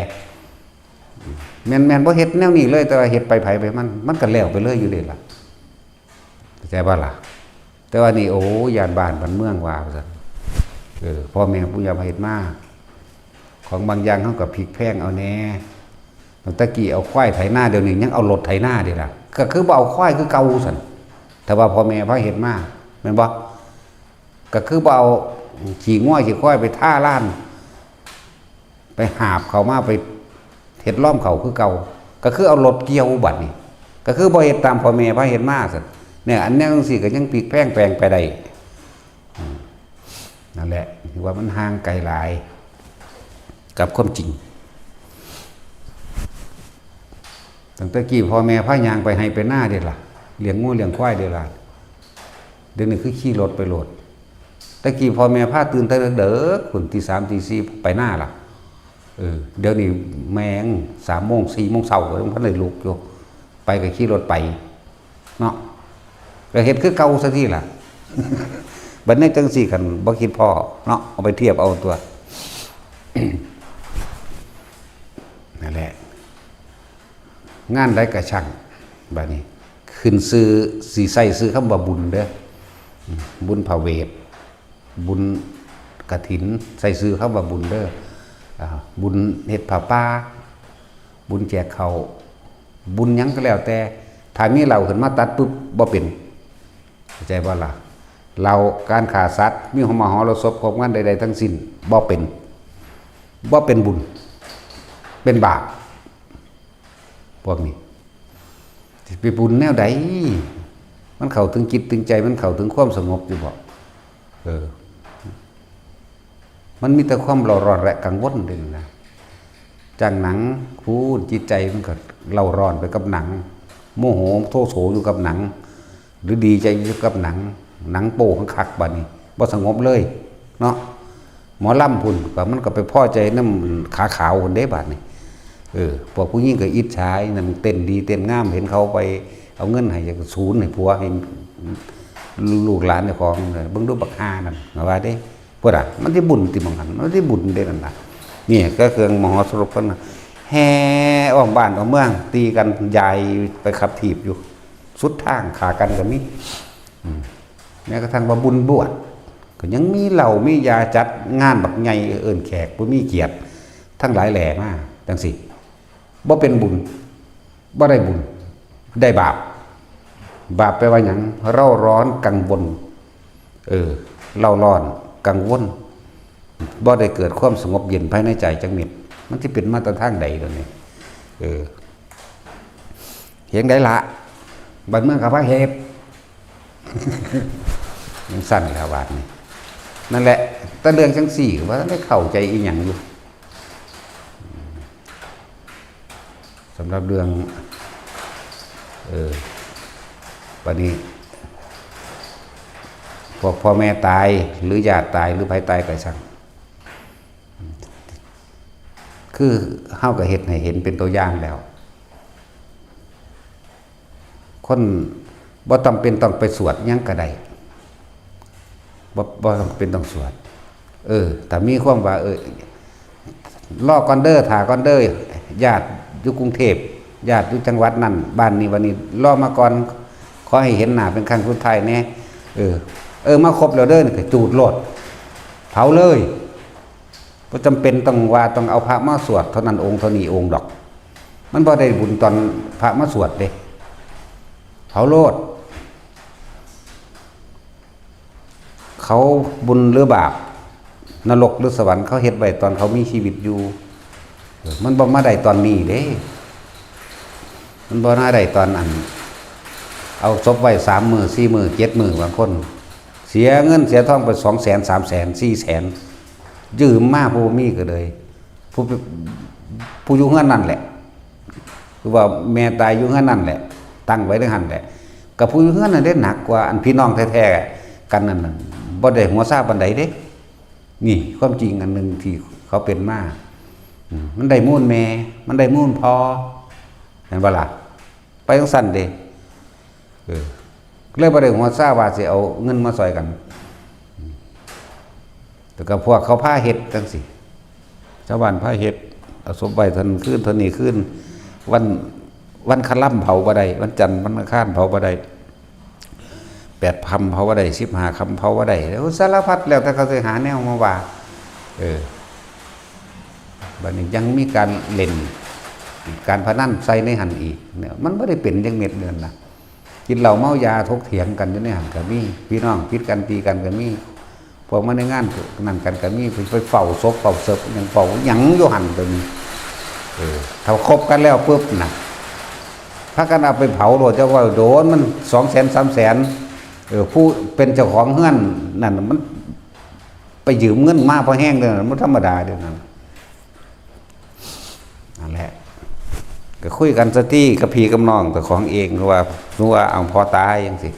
Speaker 1: แม่นบ่เฮ็ดแนวนี้เลยแต่ว่าเฮ็ดไปไผไปมันก็แล้วไปเลยอยู่เด้ล่ะเข้าใจบ่ล่ะแต่ว่านี่โอ้ย่านบ้านบ้านเมืองว่าซั่นพ่อแม่ผู้ยาเฮ็ดมาของบางอย่างเขากับพริกแพงเอาแน่ตะกี้เอาควายไถนาเดี๋ยวนี้ยังเอารถไถนาเด้ล่ะก็คือบ่เอาควายคือเก่าซั่น แต่ว่าพ่อแม่พาเฮ็ดมาแม่นบ่ก็คือบ่เอาขี่ง้อยขี่ควายไปท่าล้านไปหาบเขามาไปเฮ็ดล้อมเขาคือเก่าก็คือเอารถเกี่ยวบัดนี้ก็คือบ่เฮ็ดตามพ่อแม่พาเฮ็ดมาซั่นเนี่ยอันนี้จังซี่ก็ยังพลิกแพลงแปลงไปได้นั่นแหละถือว่ามันห่างไกลหลายกับความจริงตั้งแต่กี้พ่อแม่พายางไปให้ไปหน้าเด้ล่ะเลี้ยงงูเลี้ยงควายเด้ล่ะเดี๋ยวนี้คือขี่รถไปโหลดแต่กี้พ่อแม่พาตื่นแต่เด้อคุณตี 3 ตี 4ไปหน้าล่ะเดี๋ยวนี้แมง3 โมง 4 โมงเช้าก็ต้องพันได้ลุกอยู่ไปก็ขี่รถไปเนาะก็เฮ็ดคือเก่าซะทีล่ะ บัดนี้จังซี่คันบ่คิดพ่อเนาะเอาไปเทียบเอาตัว นั่นแหละงานใดก็ช่างบัดนี้ขึ้นซื้อสิใส่ซื้อคำว่าบุญเด้อบุญพระเวทบุญกฐินใส่ซื้อคำว่าบุญเด้อบุญเฮ็ดผ้าป่าบุญแจกข้าวบุญหยังก็แล้วแต่ถ้ามีเราขึ้นมาตัดปุ๊บบ่เป็นเข้าใจบ่ล่ะเราการฆ่าสัตว์มีมหรสพของงานใดๆทั้งสิ้นบ่เป็นบุญเป็นบาปพวกนี้ไปบุญแนวใดมันเข้าถึงจิตถึงใจมันเข้าถึงความสงบอยู่บ่มันมีแต่ความร้อนและกังวลเด้นะจากหนังคูนจิตใจมันก็เล่าร้อนไปกับหนังโมโหโทโสอยู่กับหนังหรือดีใจอยู่กับหนังโป้คักบัดนี้บ่สงบเลยเนาะหมอลำพุ่นก็มันก็ไปพอใจน้ำขาขาวคนเด้บัดนี้พวกผู้หญิงก็อิจฉานั่นเต้นดีเต้นงามเห็นเขาไปเอาเงินให้จากศูนย์ให้ผัวให้ลูกหลานเจ้าของเบิ่งดูบักฮานั่นว่าเด้พุ่นน่ะมันสิบุญติมังหันมันสิบุญเด้นั่นน่ะนี่ก็เครื่องมหสรุปกันนะแห่อ้อมบ้านอ้อมเมืองตีกันยายไปขับถีบอยู่สุดทางขากันก็มีแม้กระทั่งว่าบุญบวชก็ยังมีเหล่ามียาจัดงานบักใหญ่เอิ้นแขกบ่มีเกียรติทั้งหลายแหล่มาจังซี่บ่เป็นบุญบ่ได้บุญได้บาปแปลว่าหยังเร่าร้อนกังวลเร่าร้อนกังวลบ่ได้เกิดความสงบเย็นภายในใจจังเม็ดมันสิเป็นมาตรฐานใดตัวนี้เห็นได้ละบ้านเมืองกับพระเฮบ มันสั้นแล้วบาดนี้นั่นแหละแต่เรื่องจังสี่ว่าได้เข้าใจอีหยังอยู่สำหรับเรื่องวันนี้พวกพ่อแม่ตายหรือญาติตายหรือใครตายก็ช่างคือเฮาก็เฮ็ดให้เห็นเป็นตัวอย่างแล้วคนบ่ต้องเป็นต้องไปสวดหยังก็ได้บ่ต้องเป็นต้องสวดแต่มีความว่ารอก่อนเด้อถ่าก่อนเด้อญาติอยู่กรุงเทพญาติอยู่จังหวัดนั่นบ้านนี้วันนี้รอมาก่อนขอให้เห็นหน้าเป็นครั้งสุดท้ายแน่มาครบแล้วเด้อนี่ก็จูดโลดเผาเลยบ่จำเป็นต้องว่าต้องเอาพระมาสวดเท่านั้นองค์เท่านี้องค์ดอกมันบ่ได้บุญตอนพระมาสวดเด้เผาโลดเขาบุญหรือบาปนรกหรือสวรรค์เขาเฮ็ดไว้ตอนเขามีชีวิตอยู่มันบ่มาได้ตอนนี้เด้มันบ่มาได้ตอนอันเอาศพไว้3 มื้อ 4 มื้อ 7 มื้อบางคนเสียเงินเสียทองไป200,000 300,000 400,000ยืมมาผู้มีก็เลยผู้อยู่เฮือนนั่นแหละคือว่าแม่ตายอยู่เฮือนนั่นแหละตั้งไว้ในหันแหละกับผู้อยู่เฮือนนั่นได้หนักกว่าอันพี่น้องแท้ๆกันนั่นบ่ได้หัวซาปานใดเด้นี่ความจริงอันนึงที่เขาเป็นมามันได้มูลแม่มันได้มูลพอเห็นบ่ล่ะไปจังซั่นเด้เลยบ่ได้หัวซาว่าสิเอาเงินมาซอยกันแต่ก็พวกเขาพาเฮ็ดจังซี่ชาวบ้านพาเฮ็ดเอาศพไว้เท่านั้นคืนเท่านี้คืนวันคลั่มเผาบ่ได้วันจันทร์วันอังคารเผาบ่ได้8 ค่ำเผาบ่ได้15 ค่ำเผาบ่ได้แล้วสารพัดแล้วแต่เขาสิหาแนวมาว่าบัดนี้ยังมีการเล่นการพนันใส่ในหันอีกเนี่ยมันบ่ได้เป็นจังเม็ดเดือนนะ กินเหล้าเมายาทกเถียงกันอยู่เนี่ยก็มีพี่น้องพิดกันตีกันก็มีพวกมาในงานนั่นกันก็มีไปเฝ้าศพเฝ้าเสิร์ฟยังเฝ้าหยังอยู่หันตัวนี้ถ้าคบกันแล้วปุ๊บนะถ้ากันเอาไปเผาโดดเจ้าว่าโดนมัน200,000 300,000ผู้เป็นเจ้าของเฮือนนั่นมันไปยืมเงินมาพอแห้งเลยมันธรรมดาเดี๋ยวนั้นนั่นแหละก็คุยกันสติกับพี่กับน้องแต่ของเองว่าเอาพอตายยังสิ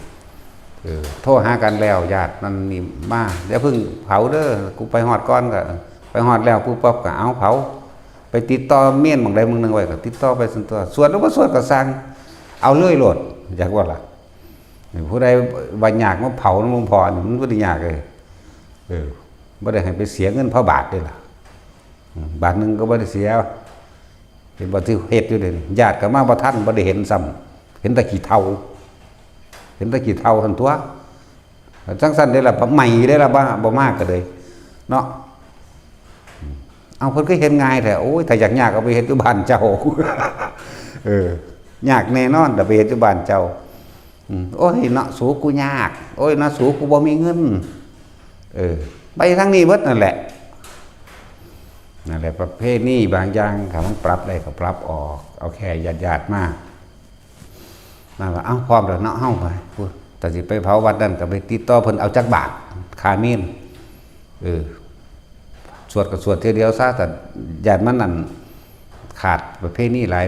Speaker 1: โทรหากันแล้วญาตินั่นนี่มาเดี๋ยวเพิ่งเผาเด้อกูไปหอดก้อนก็ไปหอดแล้วปุ๊บปั๊บก็เอาเผาไปติดต่อเมียนบางใดบางหนึ่งไว้ก็ติดต่อไปส่วนตัวส่วนหรือว่าส่วนก็สั่งเอาเลื่อยโหลดอยากว่าล่ะผู้ใดบัญญัติมาเผาน้ำมันพอมันไม่ได้ยากเลยไม่ได้ให้ไปเสียเงินเพราะบาทด้วยล่ะบาทหนึ่งก็ไม่ได้เสียเห็นบ่ที่เฮ็ดอยู่เด่นญาติกับมาบ่ท่านบ่ได้เห็นซ้ำเห็นแต่ขี้เถ้าทันตัวจังสั้นได้ละใหม่ได้ละบ่มากก็เลยเนาะเอาเพิ่นก็เห็นง่ายแท้โอ้ยถ้าอยากยากเอาไปเฮ็ดอยู่บ้านเจ้ายากแน่นอนแต่ไปเฮ็ดอยู่บ้านเจ้าโอ้ยเนาะสูกูยากโอ้ยเนาะสูกูบ่มีเงินไปทางนี้เบิดนั่นแหละประเภทนี้บางอย่างถ้ามันปรับได้ก็ปรับออกเอาแค่ญาติๆมาว่าเอ้าพร้อมแล้วเนาะเฮาไปพูดแต่สิไปเผาวัดนั่นก็ไปติดต่อเพิ่นเอาจักบาทค่าเมนสวดก็สวดเทีเดียวซะแต่ญาติมันนั่นขาดประเภทนี้หลาย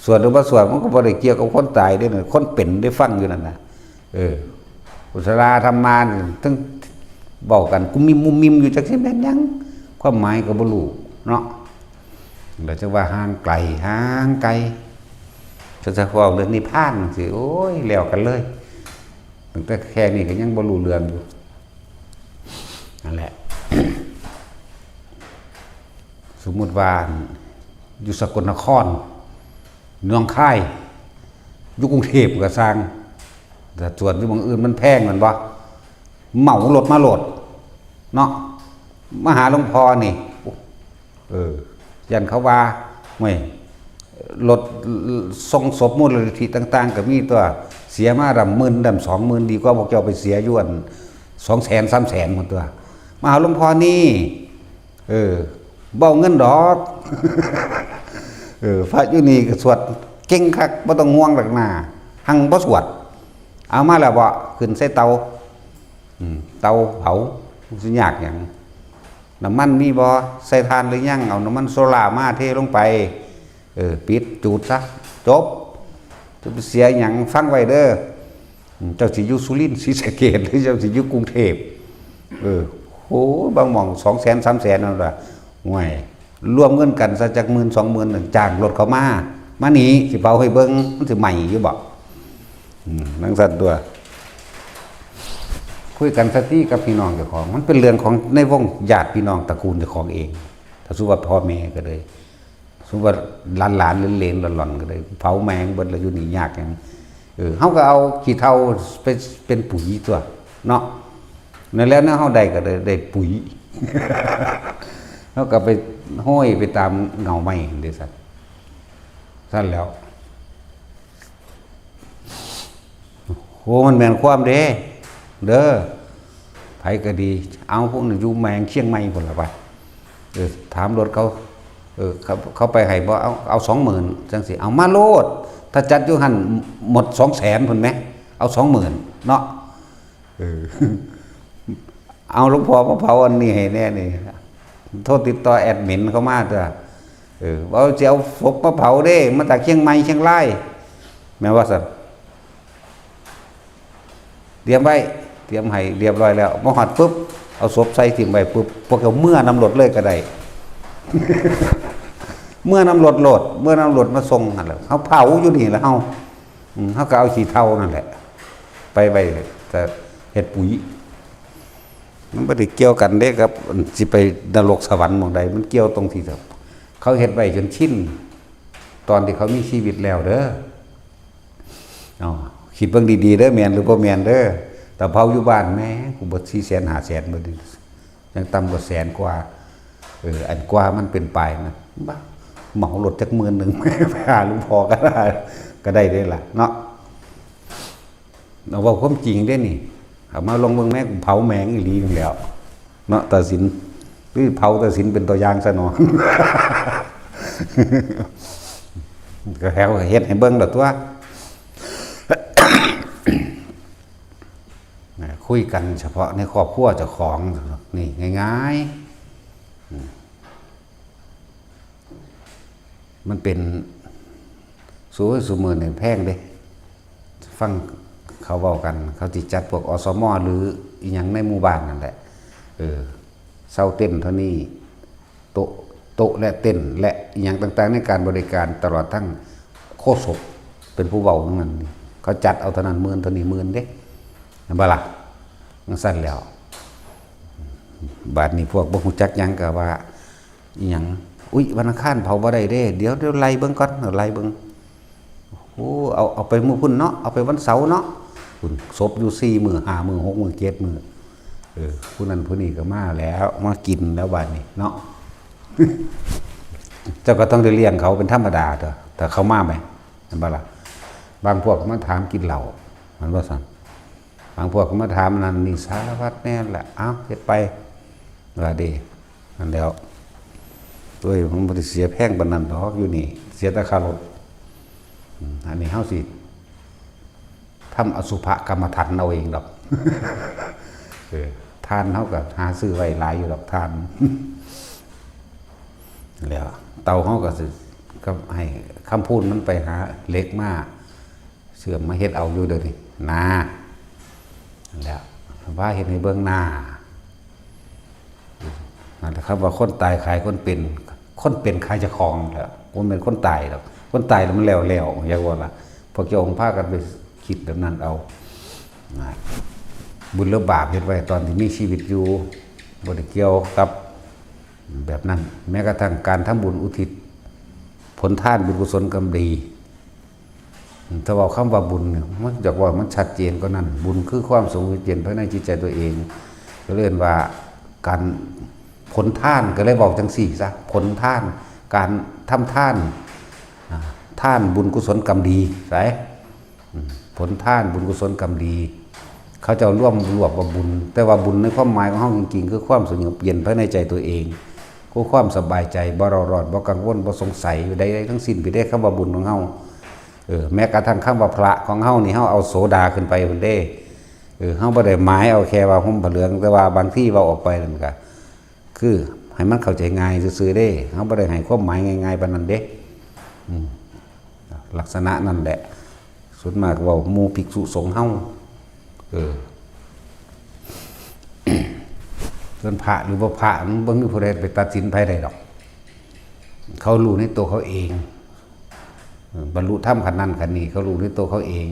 Speaker 1: สวดหรือบ่สวดมันก็บ่ได้เกี่ยวกับคนตายเด้อคนเป็นได้ฟังอยู่นั่นน่ะกุศลธรรมาถึงเว้ากันกุมมิมอยู่จักสิแม่นยังความหมายก็บ่รู้เนาะแล้วจะว่าห่างไกลจะเว้าเรื่องนิพพานสิโอ้ยแล้วกันเลยตั้งแต่แค่นี้ก็ยังบ่รู้เรื่องอยู่นั่นแหละ สมมุติว่าอยู่สกลนครหนองคายอยู่กรุงเทพก็สร้างแต่ส่วนที่บางอื่นมันแพงมันบ่เหมารถมาโหลดเนาะมาหาหลวงพ่อนี่ยันเขาว่าไม่รถทรงศพมูลนิธิต่างๆก็มีตัวเสียมาดำหมื่นดำ20,000ดีกว่าพวกเจ้าไปเสียยวน200,000 300,000หมดตัวมาหาหลวงพ่อนี่เบ้าเงินดอกพระอยู่นี่ก็สวดเก่งคักบ่ต้องห่วงหรอกนะหังบ่สวดเอามาแล้วบ่ขึ้นใส่เตาเผาสิยากหยังน้ำมันมีบ่ใส่ทานหรือยังเอาน้ำมันโซล่ามาเทลงไปปิดจูดซะจบจะไปเสียหยังฟังไว้เด้อเจ้าสิอยู่สุรินทร์ศรีสะเกษหรือเจ้าสิอยู่กรุงเทพโหบางหม่อง200,000 300,000นั่นล่ะห่วยรวมเงินกันซะจัก10,000 20,000จ้างรถเขามานี่สิเป่าให้เบิ่งมันสิใหม่อยู่บ่นังสั่นตัวคุยกันสติกับพี่น้องเจ้าของมันเป็นเรื่องของในวงญาติพี่น้องตระกูลเจ้าของเองถ้าสุว่าพ่อแม่ก็เลยสุว่าหลานๆเหลนๆหล่อนๆก็เลยเผาแมงเบิดแล้วอยู่นี่ยากหยังเฮาก็เอาขี้เถ้าเป็นปุ๋ยตัวเนาะนั่นแล้วเฮาได้ก็ได้ปุ๋ย เฮาก็ไปห้อยไปตามเงาไม้เด้ซั่นแล้วโหมันแม่นความเด้อไผก็ดีเอาพวกนั้นอยู่แมงเชียงใหม่พุ่นล่ะไปถามรถเขาเขาไปให้บ่เอา 20,000 จังสิเอามาโลดถ้าจัดอยู่หั่นหมด 200,000 พุ่นแหมเอา 20,000 เนาะเอาหลวงพ่อมาเผาอันนี้ให้แน่นี่โทษติดต่อแอดมินเข้ามาเด้อเอาสิเอาศพมาเผาเด้มาจากเชียงใหม่เชียงรายแม่ว่าซั่นเตรียมให้เรียบร้อยแล้วมาหอดปุ๊บเอาศพใส่ทิ้งไว้ปุ๊บพวกเขาเมื่อน้ำรถเลยก็ได้ เมื่อน้ำรถโหลดเมื่อน้ำรถมาส่งนั่นแหละเขาเผาอยู่นี่แล้วเขาก็เอาขี้เถ้านั่นแหละไปแต่เห็ดปุ๋ยมันไม่ได้เกี่ยวกันเด้ครับสิไปนรกสวรรค์มองใดมันเกี่ยวตรงที่เขาเห็ดไว้จนชินตอนที่เขามีชีวิตแล้วเด้อคิดเบิ่งดีๆเด้อแม่นหรือบ่แม่นเด้อแต่เผาอยู่บ้านแม่กูบ่400,000 500,000บ่ดิยังต่ำกว่า100,000กว่าอันกว่ามันเป็นปลายนะบ้าเหมารถจัก10,000ไปหาหลวงพ่อก็ได้เด้ล่ะเนาะ เอาว่าความจริงได้นี่เอามาลงเมืองแม่เผาแมงอีหลีนั่นแหล้วเนาะตัดสินหรือเผาตัดสินเป็นตัวอย่างซะเนาะ ก็แถวเฮ็ดให้เบิ่งดอกตัว คุยกันเฉพาะในครอบครัวเจ้าของนี่ง่ายๆมันเป็นสูมือในแพงเด้ฟังเขาเว้ากันเขาสิจัดพวกอสมหรืออีหยังในหมู่บ้านนั่นแหละเซาเต้นเท่านี้โต๊ะและเต้นและอีหยังต่างๆในการบริการตลอดทั้งโคศกเป็นผู้เว้านั่นเขาจัดเอาเท่านั้นหมื่นเท่านี้หมื่นเด้นั่นบ่ล่ะมันสั้นแล้วบาดนี้พวกบ่ฮู้จักหยังก็ว่าอีหยังอุ๊ยวันอังคารเผาบ่ได้เด้เดี๋ยวไล่เบิ่งก่อนไล่เบิ่งโอ้เอาไปมื้อพุ่นเนาะเอาไปวันเสาร์เนาะพุ่นศพอยู่4มื้อ5มื้อ6มื้อ7มื้อผู้นั้นผู้นี้ก็มาแล้วมากินแล้วบาดนี้เนาะ เจ้าก็ต้องได้เลี้ยงเขาเป็นธรรมดาเถอะแต่เขามาไหมนั่นบ่ล่ะบางพวกมาถามกินเหล้ามันบ่ซั่นบางพวกก็มาถามนั่นนี่สารพัดแน่แหละเอ้าเฮ็ดไปว่าดีนั่นแล้วด้วยมันบ่ได้เสียแพงปานนั้นดอกอยู่นี่เสียแต่ค่ารถอันนี้เฮาสิทำอสุภกรรมฐานเอาเองดอก ทานเฮาก็หาซื้อไว้หลายอยู่ดอกทาน แล้วเตาเฮาก็สิก็ให้คำพูดมันไปหาเหล็กมาเสื่อมมาเฮ็ดเอาอยู่เด้อนี่นาแล้วว่าเฮ็ดให้เบิ่งหน้านั่นแหละครับว่าคนตายขายคนเป็นขายเจ้าของแหละบ่แม่นคนตายดอกคนตายแล้วมันแล้วอย่าว่าล่ะพวกเจ้าองค์พากันไปคิดแบบนั้นเอาบุญและบาปเฮ็ดไว้ตอนที่มีชีวิตอยู่บ่ได้เกี่ยวกับแบบนั้นแม้กระทั่งการทำบุญอุทิศผลทานบุญกุศลกรรมดีถ้าว่าคำว่าบุญเนี่ยมันจากว่ามันชัดเจนก็นั่นบุญคือความสงบเย็นภายในจิตใจตัวเองก็เรียกว่าการผลทานก็เลยบอกจังสี่ซะผลทานการทำทานท่านบุญกุศลกรรมดีใช่ผลท่านบุญกุศลกรรมดีเขาจะร่วมรวบว่าบุญแต่ว่าบุญในความหมายของเฮาจริงๆคือความสงบเย็นภายในใจตัวเองคือความสบายใจบ่เร่าร้อนบ่กังวลบ่สงสัยอยู่ใดๆทั้งสิ้นไปได้คำว่าบุญของเฮาแม้กระทั่งคำว่าพระของเฮานี่เฮาเอาโสดาขึ้นไปเพิ่นเด้เฮาบ่ได้หมายเอาแค่ว่าห่มผ้าเหลืองแต่ว่าบางที่เว้าออกไปนั่นก็คือให้มันเข้าใจง่ายซื่อๆเด้เฮาบ่ได้ให้ความหมายง่ายๆปานนั้นเด้ลักษณะนั่นแหละส่วนมากเว้าหมู่ภิกษุสงฆ์เฮาส่วนพระหรือว่าพระมันบ่มีผู้ใดไปตัดสินไผได้ดอกเขารู้ในตัวเขาเองบรรลุธรรมขั้นนั้นขั้นนี้เขารู้ในตัวเขาเอง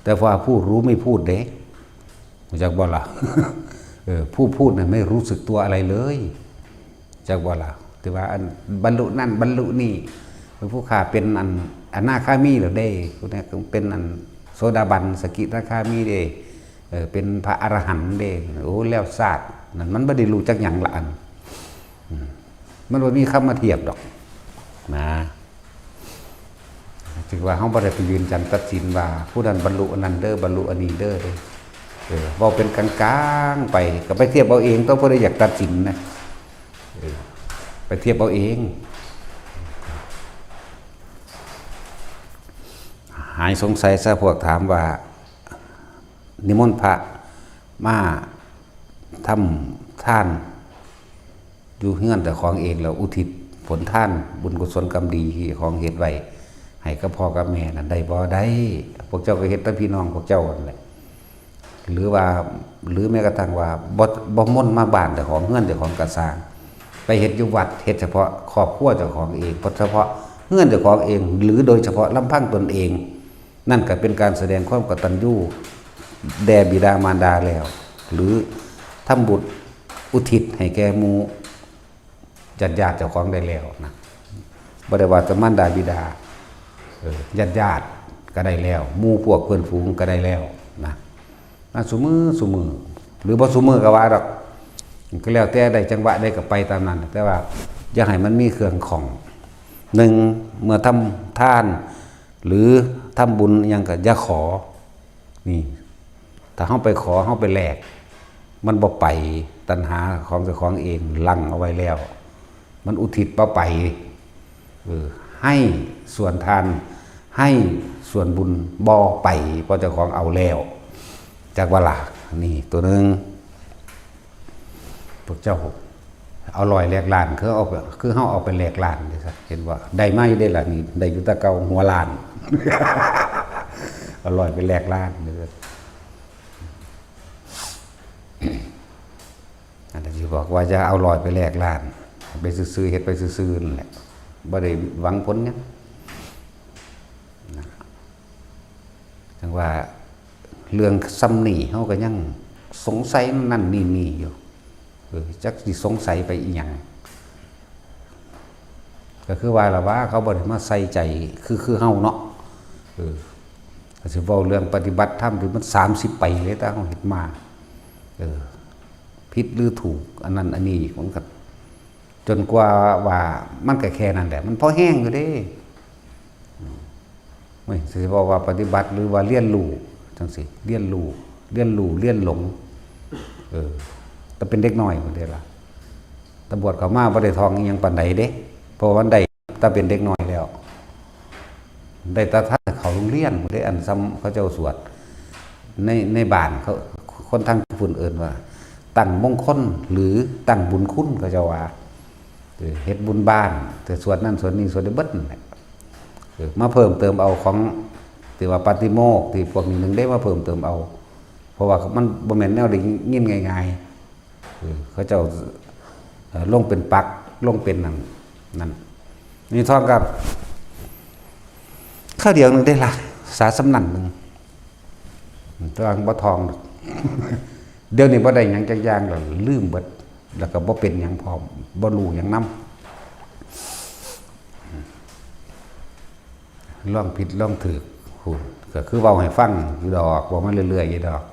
Speaker 1: แต่ว่าผู้รู้ไม่พูดเด้จักบ่ล่ะ ผู้พูดน่ะไม่รู้สึกตัวอะไรเลยจักบ่ล่ะแต่ว่าอันบรรลุนั่นบรรลุนี่ผู้ข้าเป็นอันอนาคามีแล้วเด้ผู้นี้เป็นอันโสดาบันสกิทาคามีเด้เป็นพระอรหันต์เด้โอ้แล้วศาสตร์นั่นมันบ่ได้รู้จักหยังละอันมันบ่มีคำมาเทียบดอกนะจึงว่าเฮาบ่ได้ไปยืนยันตัดสินว่าผู้นั้นบรรลุอันนั้นเด้อบรรลุอันนี้เด้อเว้าเป็นกลางๆไปก็ไปเทียบเอาเองต้องบ่ได้อยากตัดสินนะไปเทียบเอาเองหายสงสัยซะพวกถามว่านิมนต์พระมาทำทานอยู่เฮือนแต่ของเองแล้วอุทิศผลทานบุญกุศลกรรมดีที่ของเฮ็ดไว้ให้กับพ่อกับแม่นั่นได้บ่ได้พวกเจ้าก็เฮ็ดแต่พี่น้องพวกเจ้านั่นแหละหรือแม้กระทั่งว่าบ่ม่นมาบ้านแต่ของเฮือนแต่ของกระสร้างไปเฮ็ดอยู่วัดเฮ็ดเฉพาะครอบครัวเจ้าของเองเฉพาะเฮือนเจ้าของเองหรือโดยเฉพาะลำพังตนเองนั่นก็เป็นการแสดงความกตัญญูแด่บิดามารดาแล้วหรือทำบุญอุทิศให้แก่หมู่ญาติเจ้าของได้แล้วนะบ่ได้ว่าแต่มารดาบิดาญาติก็ได้แล้วหมู่พวกเพื่อนฝูงก็ได้แล้วนะซุมื้อหรือบ่ซุมื้อก็ว่าดอกก็แล้วแต่ได้จังหวะได้ก็ไปตามนั้นแต่ว่าอย่าให้มันมีเครื่องของหนึ่งเมื่อทำทาน หรือทำบุญยังกับอย่าขอนี่ถ้าเฮาไปขอเฮาไปแลกมันบ่ไปตัณหาของเจ้าของเองลังเอาไว้แล้ว มันอุทิศบ่ไปให้ส่วนทานให้ส่วนบุญบ่ไปเพราะเจ้าของเอาแล้วจากว่าล่ะนี่ตัวนึงพวกเจ้าเอาลอยแลกล้านคือเอาคือเฮาเอาไปแลกล้านนี่ซะเห็นว่าได้มาอยู่ได้ล่ะนี่ได้อยู่แตะเก่าหัวล้าน เอาลอยไปแลกล้านนี่อันนี้บอกว่าจะเอาลอยไปแลกล้านไปซื้อๆเฮ็ดไปซื้อๆนั่นแหละบ่ได้หวังผลหยังจังว่าเรื่องซ้ำนี่เฮาก็ยังสงสัยนั่นนี่อยู่จักสิสงสัยไปอีหยังก็คือว่าล่ะว่าเขาบ่ได้มาใส่ใจคือเฮาเนาะก็สิเว้าเรื่องปฏิบัติธรรมที่มัน30ปีเลยตาเฮาเฮ็ดมาผิดหรือถูกอันนั้นอันนี้ผมก็จนกว่าว่ามันก็แค่นั้นแหละมันพอแห้งอยู่เด้ไม่สิบอกว่าปฏิบัติหรือว่าเรียนรู้จังซี่เรียนรู้เรียนหลงแต่เป็นเด็กน้อยพุ่นเด้ล่ะตำรวจเข้ามาบ่ได้ทองอีหยังปานใดเด้เพราะมันได้ถ้าเป็นเด็กน้อยแล้วได้ตาท่านเขาโรงเรียนพุ่นเด้อันซ้ำเขาเจ้าสวดในบ้านเขาคนทางฝุ่นเอิ้นว่าตั้งมงคลหรือตั้งบุญคุณเขาเจ้าว่าเฮ็ดบุญบ้านแต่สวดนั่นสวดนี้สวดได้เบิดนั่นแหละมาเพิ่มเติมเอาของที่ว่าปาฏิโมกข์ที่พวกนี้นึงได้มาเพิ่มเติมเอาเพราะว่ามันบ่แม่นแนวได้ยินง่ายๆเขาเจ้าลงเป็นปักลงเป็นนั่นนี่ทองกับข้าวเดียวนึงได้ล่ะสาสำนันนึงตัวอังบ่ทองเดี๋ยวนี้บ่ได้หยังจักอย่างแล้วลืมเบิดแล้วก็บ่เป็นหยังพร้อมบ่รู้หยังนำล่องผิดล่องถูกก็คือเว้าให้ฟังอยู่ดอกบ่มาเรื่อยๆอยู่ดอก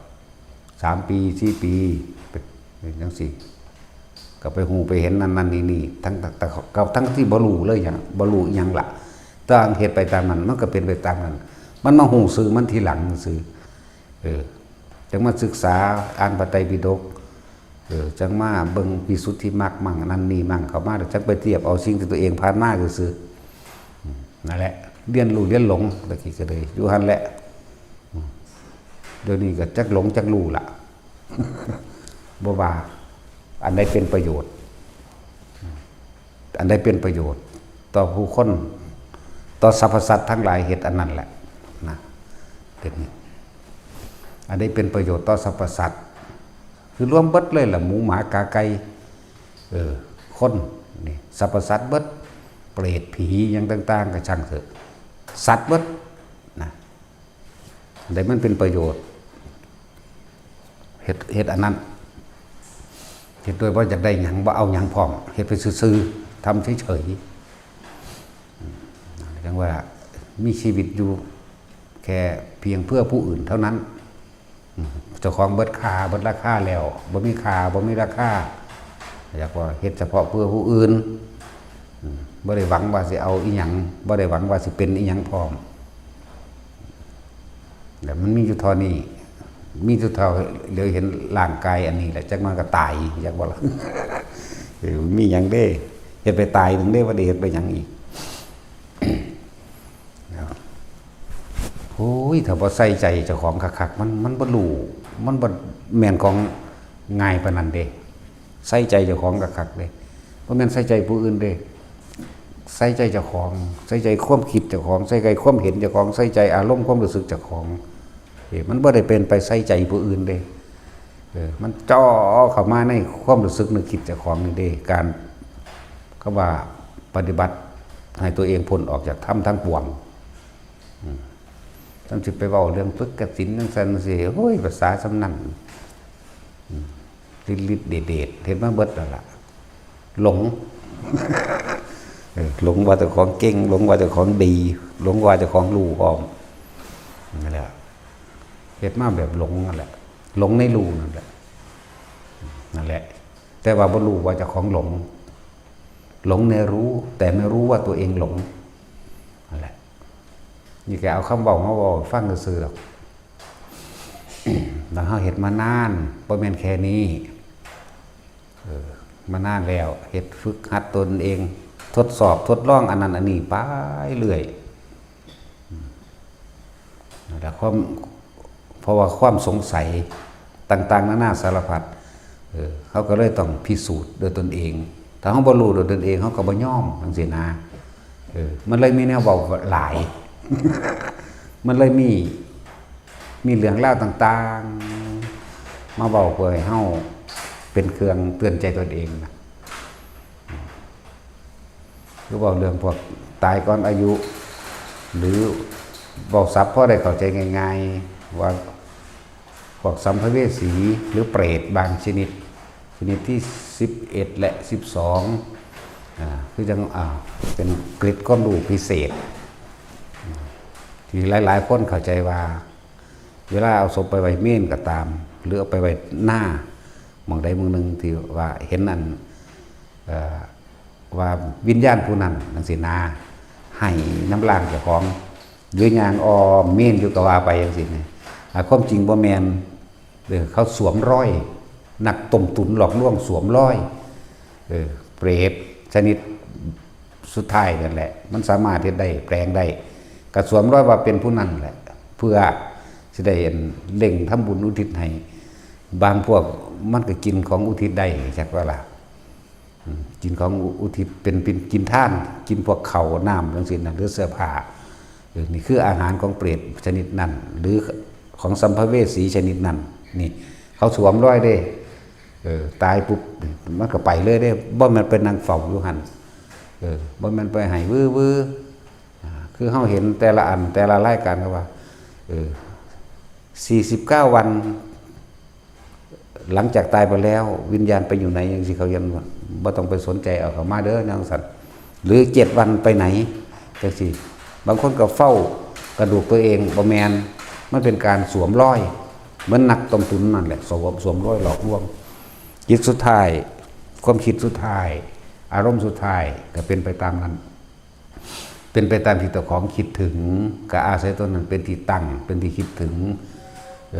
Speaker 1: 3ปี4ปีเป็นจังซี่ก็ไปฮู้ไปเห็นนั่นนี่ทั้งที่บ่รู้เลยหยังบ่รู้อีหยังล่ะต่างเฮ็ดไปตามนั้นมันก็เป็นไปตามนั้นมันมาฮู้ซื่อมันทีหลังซื่อจังมาศึกษาอ่านพระไตรปิฎกจังมาเบิ่งวิสุทธิมรรคมั่งนั่นนี่มั่งเข้ามาจังไปเทียบเอาสิ่งที่ตัวเองผ่านมาซื่อนั่นแหละเรียนรู้เรียนหลงตะกี้ก็เลยอยู่หั่นแหละเดี๋ยวนี้ก็จักหลงจักรู้ล่ะบ่ว่าอันใดเป็นประโยชน์อันใดเป็นประโยชน์ต่อผู้คนต่อสรรพสัตว์ทั้งหลายเฮ็ดอันนั้นแหละนะเป็นนี้อันนี้เป็นประโยชน์ต่อสรรพสัตว์คือรวมเบิดเลยล่ะหมูหมากาไก่คนนี่สรรพสัตว์เบิดเปรตผีอย่างต่างๆก็ช่างเถอะสัตว์เบิดนะได้มันเป็นประโยชน์เฮ็ดอันนั้นเฮ็ดโดยบ่อยากได้หยังบ่เอาหยังพร้อมเฮ็ดไปซื่อๆทำเฉยๆจังว่ามีชีวิตอยู่แค่เพียงเพื่อผู้อื่นเท่านั้นเจ้าของเบิดค่าเบิดราคาแล้วบ่มีค่าบ่มีราคาอยากว่าเฮ็ดเฉพาะเพื่อผู้อื่นบ่ได้หวังว่าสิเอาอีหยังบ่ได้หวังว่าสิเป็นอีหยังพร้อมแต่มันมีอยู่เท่านี้มีอยู่เท่าเหลือเห็นร่างกายอันนี้แหละจักมันก็ตายอยากบ่ล่ะมีหยังเด้เฮ็ดไปตายถึงได้ว่าได้เฮ็ดไปหยังอีกโอ้ยถ้าบ่ใส่ใจเจ้าของคักๆมันบ่รู้มันบ่แม่นของง่ายปานนั้นเด้ใส่ใจเจ้าของคักๆเด้บ่แม่นใส่ใจผู้อื่นเด้ใส่ใจเจ้าของใส่ใจความคิดเจ้าของใส่ใจความเห็นเจ้าของใส่ใจอารมณ์ความรู้สึกเจ้าของมันบ่ได้เป็นไปใส่ใจผู้อื่นเด้มันจ่อเข้ามาในความรู้สึกนึกคิดเจ้าของนี่เด้การก็ว่าปฏิบัติให้ตัวเองพ้นออกจากธรรมทั้งปวงต้องสิไปเว้าเรื่องฝึกกสิณจังซั่นสิโอ้ยภาษาสำนันลิดๆเด็ดๆเห็นมาเบิดแล้วล่ะหลงหลงว่าเจ้าของเก่งหลงว่าเจ้าของดีหลงว่าเจ้าของรู้พร้อมนั่นแหละเฮ็ดมาแบบหลงนั่นแหละหลงในรู้นั่นแหละแต่ว่าบ่รู้ว่าเจ้าของหลงหลงในรู้แต่ไม่รู้ว่าตัวเองหลงนั่นแหละ นี่แกเอาคำบอกมาบอกฟังซื่อๆหรอกแล้วเขาเห็ดมานานบ่แม่นแค่นี้มานานแล้วเห็ดฝึกหัดตนเองทดสอบทดลองอันนั้นอันนี้ไปเรื่อยแต่เพราะว่าความสงสัยต่างๆนานาสารพัดเขาก็เลยต้องพิสูจน์โดยตนเองถ้าเขาบรรลุโดยตนเองเขาก็บ่ยอมจังซี่นะมันเลยมีแนวเว้าหลาย มันเลยมีเรื่องเล่าต่างๆมาบอกเพื่อให้เฮาเป็นเครื่องเตือนใจตนเองนะคือบอกเรื่องพวกตายก่อนอายุหรือบอกศัพท์พอได้เข้าใจง่ายๆว่าพวกสัมภเวสีหรือเปรตบางชนิดที่11และ12คือจังเป็นเกร็ดความรู้พิเศษที่หลายๆคนเข้าใจว่าเวลาเอาศพไปไว้เมนก็ตามหรือเอาไปไว้หน้าหม่องใดหม่องหนึ่งที่ว่าเห็นนั่นว่าวิญญาณผู้นั้นจังซี่นะให้น้ำลางเจ้าของหรือยางอมเมนอยู่ก็ว่าไปจังซี่นะความจริงบ่แม่นเขาสวมร้อยนักต้มตุ๋นหลอกลวงสวมร้อยเปรตชนิดสุดท้ายนั่นแหละมันสามารถเฮ็ดได้แปลงได้ก็สวมร้อยว่าเป็นผู้นั้นแหละเพื่อสิได้เล่งทำบุญอุทิศให้บางพวกมันก็กินของอุทิศได้จักว่าล่ะกินของอุทิศเป็นกินท่านกินพวกเขาน้ำจังซี่นะหรือเสื้อผ้านี่คืออาหารของเปรตชนิดนั้นหรือของสัมภเวสีชนิดนั้นนี่เขาสวมร้อยได้ตายปุ๊บมันก็ไปเลยได้บ่แม่นเป็นนางเฝ้าอยู่หั่นบ่แม่นไปให้วื้อคือเฮาเห็นแต่ละอันแต่ละรายการก็ว่า49 วันหลังจากตายไปแล้ววิญญาณไปอยู่ไหนจังซี่เขายังบ่ต้องไปสนใจเอาเข้ามาเด้อจังซั่นหรือ7 วันไปไหนจังซี่บางคนก็เฝ้ากระดูกตัวเองบ่แม่นมันเป็นการสวมร้อยเหมือนนักต้มตุ๋นนั่นแหละสวมร้อยหลอกลวงจิตสุดท้ายความคิดสุดท้ายอารมณ์สุดท้ายก็เป็นไปตามนั้นเป็นไปตามที่ตัวของคิดถึงก็อาศัยตัวนั้นเป็นที่ตั้งเป็นที่คิดถึง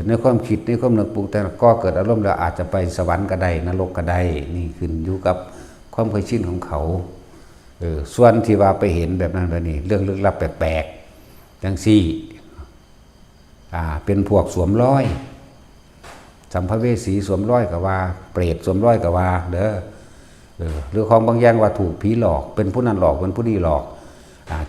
Speaker 1: ในความคิดในความนึกปรุงแต่ก็เกิดอารมณ์แล้วอาจจะไปสวรรค์ก็ได้นรกก็ได้นี่ขึ้นอยู่กับความเคยชินของเขาส่วนที่ว่าไปเห็นแบบนั้นแบบนี้เรื่องลึกลับแปลกๆจังซี่เป็นพวกสวมร้อยสัมภเวสีสวมร้อยกับว่าเปรตสวมร้อยกับว่าเด้อหรือของบางอย่างว่าถูกผีหลอกเป็นผู้นั้นหลอกเป็นผู้นี้หลอก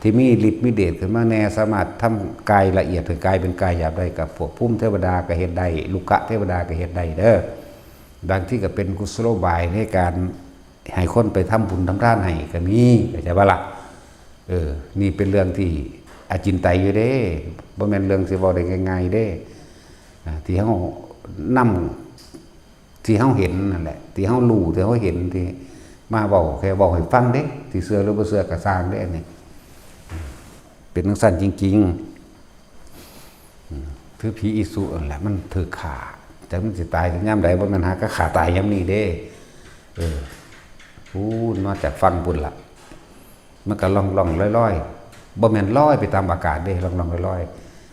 Speaker 1: ที่มีฤทธิ์มีเดชขึ้นมาแน่สามารถทำกายละเอียดถึงกายเป็นกายหยาบได้กับพวกพุ่มเทวดาก็เฮ็ดได้ลูกะเทวดาก็เฮ็ดได้เด้อบางที่ก็เป็นกุศโลบายในการให้คนไปทำบุญทำทานให้ก็มีเข้าใจบ่ล่ะนี่เป็นเรื่องที่อาจินไตยอยู่เด้บ่แม่นเรื่องสิเว้าได้ง่ายๆเด้ที่เฮานำที่เฮาเห็นนั่นแหละที่เฮารู้ที่เฮาเห็นที่มาเว้าแค่เว้าให้ฟังเด้ที่เชื่อหรือบ่เชื่อก็สร้างเด้อันนี้เป็นจังซั่นจริงๆคือผีอีสุนั่นแหละมันถือขาจักมันสิตายยามใดบ่แม่นหาก็ขาตายยามนี้เด้นอกจากฟังพุ่นล่ะมันก็ล่องๆลอยๆบ่แม่นลอยไปตามอากาศเด้ล่องๆลอย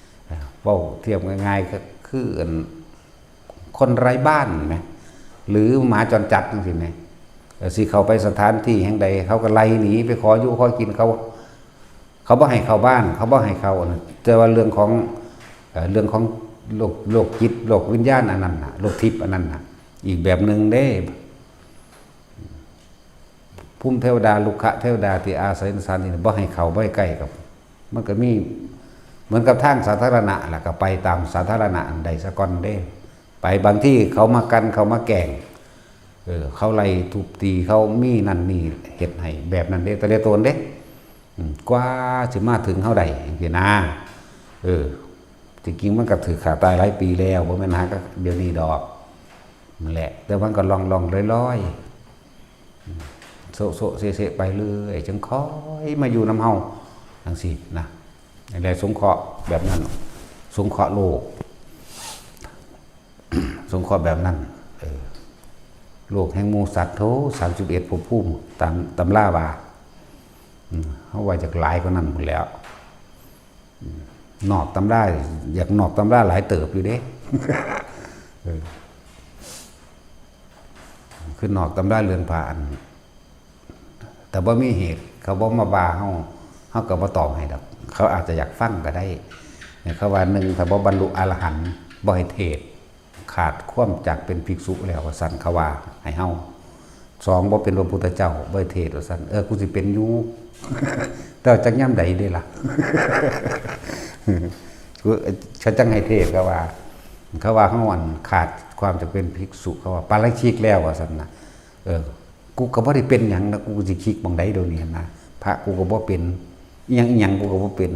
Speaker 1: ๆเว้าเทียบง่ายๆก็คือคนไร้บ้านไหมหรือหมาจรจัดจังซี่แหมสิเข้าไปสถานที่แห่งใดเขาก็ไล่หนีไปขออยู่ขอกินเขาบ่ให้เข้าบ้านเขาบ่ให้เข้าแต่ว่าเรื่องของโลกจิตโลกวิญญาณอันนั้นน่ะโลกทิพย์อันนั้นน่ะอีกแบบนึงเด้ภูมิเทวดาลุกขะเทวดาที่อาศัยในสถานที่บ่ให้เข้าบ่ให้ใกล้กับมันก็มีเหมือนกับทางสาธารณะล่ะก็ไปตามสาธารณะอันใดซะก่อนเด้ไปบางที่เขามากันเขามาแกล้งเขาไล่ทุบตีเขามีนั่นนี่เฮ็ดให้แบบนั้นเด้แต่ละตนเด้กว่าสิมาถึงเฮาได้จังซี่นะจริงๆมันก็ถือขาตายหลายปีแล้วบ่แม่นหาก็เดี๋ยวนี้ดอกนั่นแหละแต่มันก็ล่องๆลอยๆโซะเซะไปเรื่อยจึงค่อยมาอยู่นำเฮาจังซี่นะอะไรสงเคราะห์แบบนั้นสงเคราะห์โลกสงเคราะห์แบบนั้นโลกแห่งหมู่สัตว์โธ31ภพภูมิตามตำราว่าเฮาว่าจักหลายกว่านั้นหมดแล้ว นอกตำราอยากนอกตำราหลายเติบอยู่เด้ คือนอกตำราเรือนผ่านแต่ว่ามีเหตุเขาบอกมาบาเขาก็บ่ตอบให้ดอกเขาอาจจะอยากฟังก็ได้เขาว่าหนึ่งถ้าบ่บรรลุอรหันต์บ่ให้เทศขาดความจากเป็นภิกษุแล้วว่าสั่นเขาว่าให้เฮาสองบ่เป็นพระพุทธเจ้าบ่ให้เทศว่าสั่นกูสิเป็นอยู่ แต่จักย่ำใดได้ล่ะ เขาจังให้เทศเขาว่าเฮาอ่อนขาดความจะเป็นภิกษุเขาว่าปาราชิกแล้วว่าสั่นนะกูก็บ่ได้เป็นหยังนะกูสิคิกบ่งใดเดี๋ยวนี้นะพระกูก็บ่เป็นอิหยังกูก็บ่เป็น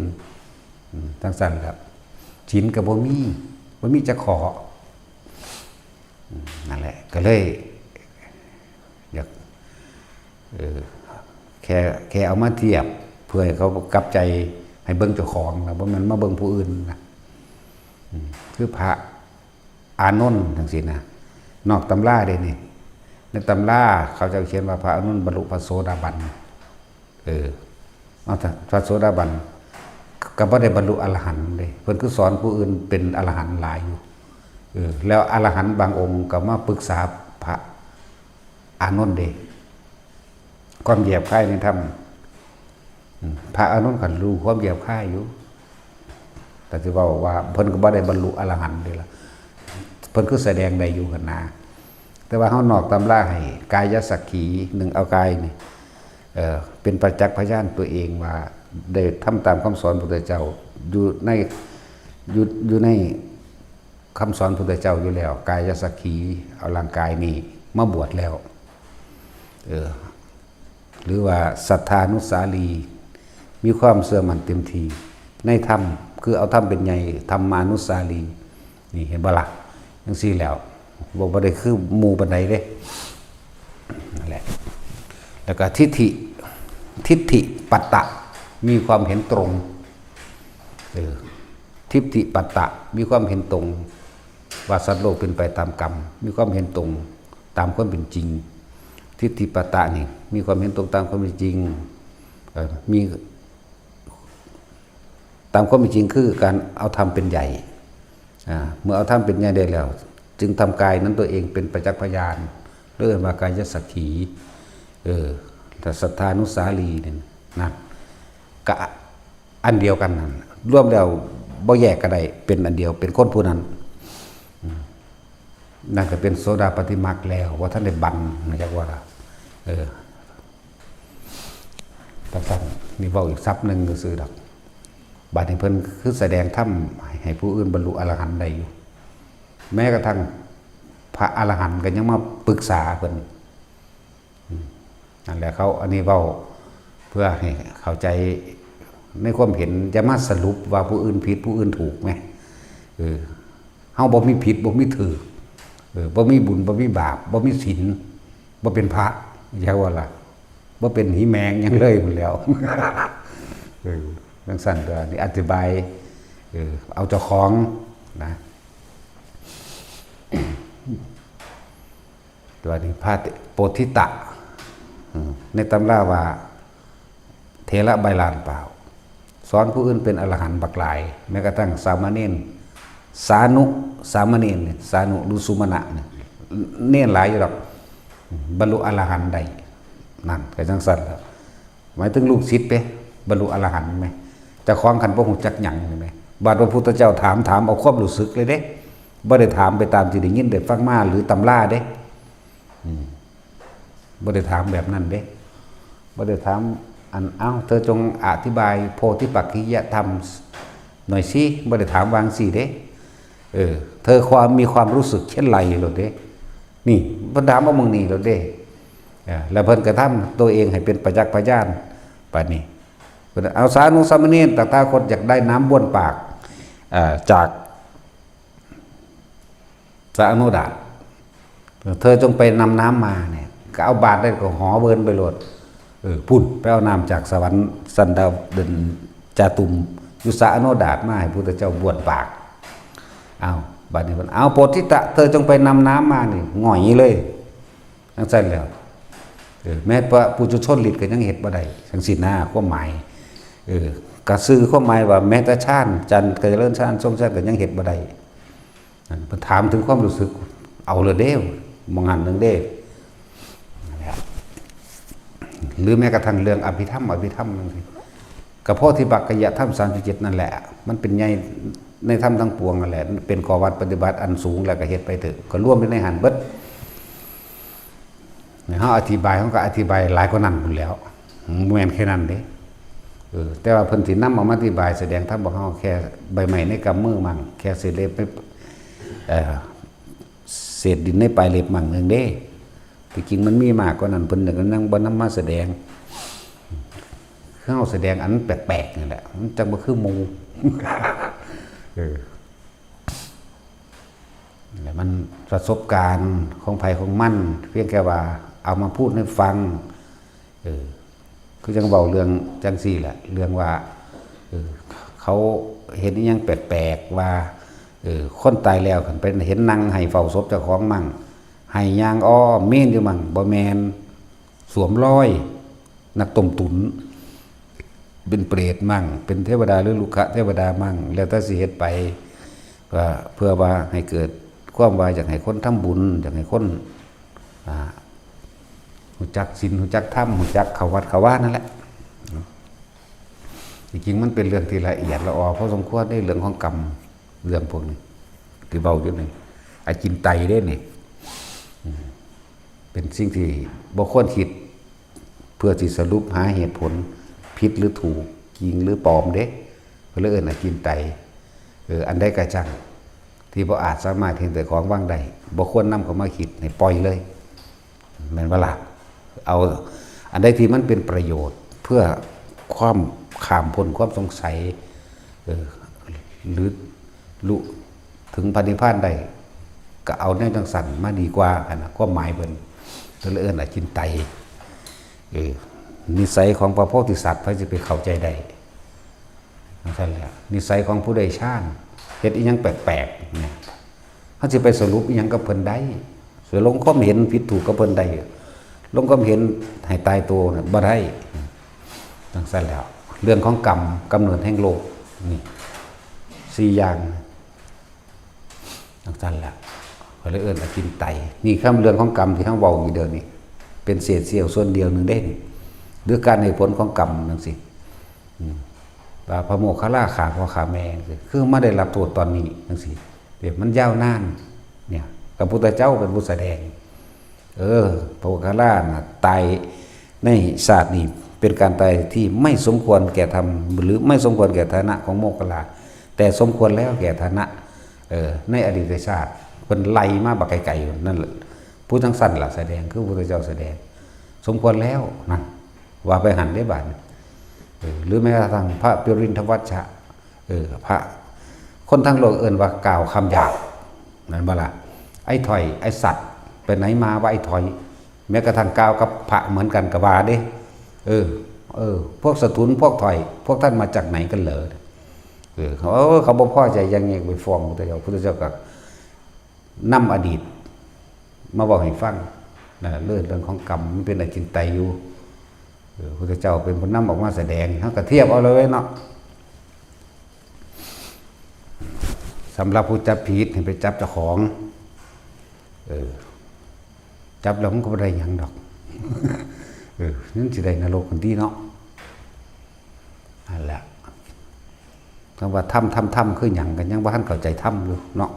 Speaker 1: ทั้งสั่นครับศีลก็บ่มีจะขอนั่นแหละก็เลยอยากแค่เอามาเทียบเพื่อให้เขากลับใจให้เบิ่งเจ้าของนะบ่แม่นมาเบิ่งผู้อื่นนะคือพระอานนท์จังซี่นะนอกตำราเด้นี่ในตำราเขาจะเขียนว่าพระอานนท์บรรลุพระโสดาบันเอาพระโสดาบันก็บ่ได้บรรลุอรหันต์เด้เพิ่นคือสอนผู้อื่นเป็นอรหันต์หลายอยู่แล้วอรหันต์บางองค์ก็มาปรึกษาพระอานนท์เด้ความเหยียบค่ายในธรรมพระอานนท์ก็รู้ความเหยียบค่ายอยู่แต่สิว่าเพิ่นก็บ่ได้บรรลุอรหันต์เด้ล่ะเพิ่นคือแสดงได้อยู่กันนะแต่ว่าเฮานอกตำราให้กายสักขีหนึ่งเอากายนี่เป็นประจักษ์พยานตัวเองว่าได้ทำตามคำสอนพระพุทธเจ้าอยู่ในคำสอนพระพุทธเจ้าอยู่แล้วกายสักขีเอาร่างกายนี่มาบวชแล้วหรือว่าศรัทธานุสาลีมีความเสื่อมั่นเต็มทีในธรรมคือเอาธรรมเป็นใหญ่ธรรมานุสาลีนี่เห็นบ่ล่ะจังซี่แล้วบ่ได้คือหมู่ปานใดเด้นั่นแหละแล้วก็ทิฏฐิปัตตะมีความเห็นตรงทิฏฐิปัตตะมีความเห็นตรงว่าสัตว์โลกเป็นไปตามกรรมมีความเห็นตรงตามความเป็นจริงทิฏฐิปัตตะนี่มีความเห็นตรงตามความเป็นจริงมีตามความเป็นจริงคือการเอาธรรมเป็นใหญ่เมื่อเอาธรรมเป็นใหญ่ได้แล้วจึงทำกายนั้นตัวเองเป็นประจักษ์พยานเรื่องว่ากายสักขีแต่ศรัทธานุสาลีนี่นะก็อันเดียวกันนั่นร่วมแล้วบ่แยกก็ได้เป็นอันเดียวเป็นคนผู้นั้นนั่นก็เป็นโสดาปัตติมรรคแล้วว่าท่านได้บันนะจักว่าตั้งนี่เว้าอีกซับนึงก็ซื่อดอกบัดนี้เพิ่นคือแสดงธรรมให้ผู้อื่นบรรลุอรหันต์ได้อยู่แม้กระทั่งพระอรหันต์ก็ยังมาปรึกษาเพิ่นนั่นแหละเขาอันนี้เว้าเพื่อให้เข้าใจในความเห็นจะมาสรุปว่าผู้อื่นผิดผู้อื่นถูกไหมเฮาบ่มีผิดบ่มีถูกบ่มีบุญบ่มีบาปบ่มีศีลบ่เป็นพระอย่าว่าล่ะบ่เป็นหิแมงยังเลยพุ่นแล้วจังซั่นก็นี่อธิบายเอาเจ้าของนะตัวนี้พระโพธิตะในตำราว่าเทระใบลานเปล่าสอนผู้อื่นเป็นอรหันต์บักหลายแม้กระทั่งสามเณรสานุสามเณรสานุหรือสุมาณะเน้นหลายอยู่หรอกบรรลุอรหันต์ได้นั่นก็จังซั่นแล้วหมายถึงลูกศิษย์เด้บรรลุอรหันต์มั้ยเจ้าของคันบ่ฮู้จักหยังใช่มั้ยบาดพระพุทธเจ้าถามเอาความรู้สึกเลยเด้บ่ได้ถามไปตามที่ได้ยินได้ฟังมาหรือตำราเด้บ่ได้ถามแบบนั้นเด้บ่ได้ถามเธอจงอธิบายโพธิปักขิยธรรมหน่อยสิบ่ได้ถามวางสิเด้เธอมีความรู้สึกเช่นไรโลดเด้นี่เพิ่นถามว่ามึงนี่โลดเด้แล้วเพิ่นก็ทำตัวเองให้เป็นประจักษ์พยานปานนี้เพิ่นเอาสานุสามเณรตถาคตอยากได้น้ำบ้วนปากจากสานุดาษเธอจงไปนำน้ำมาเนี่ยก็เอาบาตรได้ก็หอเบินไปโลดพุ่นไปเอาน้ำจากสวรรค์สันดาวเดินจาตุมยุสาอนุดาตมาให้พุทธเจ้าบ้วนปากเอาบัดนี้มันเอาโพธิตะเธอจงไปนำน้ำมานี่ง่อยเลยจังซั่นแล้วแม้พระปุถุชนฤทธิ์ก็ยังเฮ็ดบ่ได้จังซี่นะความหมาย ก็ซื้อความหมายว่าแม้แต่ชาติจันทร์ก็เจริญชาติทรงชาติก็ยังเฮ็ดบ่ได้นั่นเพิ่นถามถึงความรู้สึกเอาเลยเด้มองหันนึงเด้หรือแม้กระทั่งเรื่องอภิธรรมนั่นสิกระโพธิปักกยธรรม37นั่นแหละมันเป็นใหญ่ในธรรมทั้งปวงนั่นแหละเป็นข้อวัดปฏิบัติอันสูงแล้วก็เฮ็ดไปเถอะก็รวมอยู่ในหันเบิดเฮาอธิบายเขาก็อธิบายหลายกว่านั้นพุ่นแล้วบ่แม่นแค่นั้นเด้แต่ว่าเพิ่นสินำมาอธิบายแสดงธรรมบ่เฮาแค่ใบไม้ในกำมือมั่งแค่เศษเล็บเศษดินในปลายเล็บมั่งนึงเด้ที่จริงมันมีมากกว่านั้นเพิ่นก็นั่งบ่นำมาแสดงเฮาแสดงอันแปลกๆนี่แหละมันจังบ่คือหมู่แล้วมันประสบการณ์ของไผของมันเพียงแค่ว่าเอามาพูดให้ฟังคือจังเว้าเรื่องจังซี่แหละเรื่องว่าเขาเห็นอีหยังแปลกๆว่าคนตายแล้วคันเป็นเห็นนั่งให้เฝ้าศพเจ้าของมั่งให้ย่างอ้อเม่นอยู่มั่งบ่แม่นสวมรอยนักต้มตุ๋นเป็นเปรตมั่งเป็นเทวดาหรือลูกขะเทวดามั่งแล้วแต่สิเฮ็ดไปเพื่อว่าให้เกิดความว่าอยากให้คนทำบุญอยากให้คนรู้จักศีลรู้จักธรรมรู้จักเข้าวัดเข้าว่านั่นแหละจริงๆมันเป็นเรื่องที่ละเอียดละออพอสมควรได้เรื่องของกรรมเรื่องพวกนี้ที่เบาอยู่นี่อาจินไตได้นี่เป็นสิ่งที่บ่ควรคิดเพื่อที่สรุปหาเหตุผลผิดหรือถูกจริงหรือปลอมเด้เพื่อเอิ้นอาจินไตอันใดก็จังที่บ่อาจสามารถเห็นแต่ของว่างใดบ่ควรนำเข้ามาคิดให้ปล่อยเลยแม่นบ่ล่ะเอาอันใดที่มันเป็นประโยชน์เพื่อความข้ามพ้นความสงสัยหรือรู้ถึงพระนิพพานได้ก็เอาแนวจังสั่นมาดีกว่านะความหมายเพิ่นเอิ้นอาจินไตนิสัยของพระโพธิสัตว์เพิ่นสิไปเข้าใจได้นั่นแหละนิสัยของผู้ใดชาญเฮ็ดอีหยังแปลกๆเนี่ยเฮาสิไปสรุปอีหยังกับเพิ่นได้สิลงความเห็นผิดถูกกับเพิ่นได้ลงความเห็นให้ตายตัวน่ะบ่ได้จังซั่นแล้วเรื่องของกรรมกำเนิดแห่งโลกนี่4อย่างจังซั่นแหละเขาเลยเอิ้นอาจินไตนี่คำเรื่องของกรรมที่เฮาเว้าอยู่เดี๋ยวนี้เป็นเศษเสี้ยวส่วนเดียวนึงเด้หรือการให้ผลของกรรมจังซี่ว่าพระโมคคัลลาฆ่าพ่อฆ่าแม่คือมาได้รับโทษตอนนี้จังซี่เดี๋ยวมันยาวนานเนี่ยพระพุทธเจ้าเป็นผู้แสดงพระโมคคัลลาน่ะตายในชาตินี้เป็นการตายที่ไม่สมควรแก่ธรรมหรือไม่สมควรแก่ฐานะของโมคคัลลาแต่สมควรแล้วแก่ฐานะในอดีตชาติเพิ่นไล่มาบักไกลๆนั่นแหละผู้ทั้งสั้นล่ะแสดงคือพระพุทธเจ้าแสดงสมควรแล้วนั่นว่าไปหันได้บาดหรือแม้กระทั่งพระปิรินทวัชชะพระคนทั้งโลกเอิ้นว่ากล่าวคำหยาบนั่นบ่ล่ะไอ้ถอยไอ้สัตว์ไปไหนมาว่าไอ้ถอยแม้กระทั่งกล่าวกับพระเหมือนกันกับว่าเด้พวกสถุนพวกถอยพวกท่านมาจากไหนกันเหรอเขาบ่พอใจยังไงไปฟ้องพระพุทธเจ้าก็นำอดีตมาบอกให้ฟังเรื่องของกรรมมันเป็นอาจินไตยอยู่พระพุทธเจ้าเป็นผู้นำออกมาแสดงเขาก็เทียบเอาเลยเนาะสำหรับผู้จับผิดให้ไปจับเจ้าของจับแล้วมันก็ไม่ได้หยังดอกนั่นสิได้นรกคนที่เนาะนั่นแหละคำว่าทำคือหยังกันยังว่าท่านเข้าใจทำอยู่เนาะ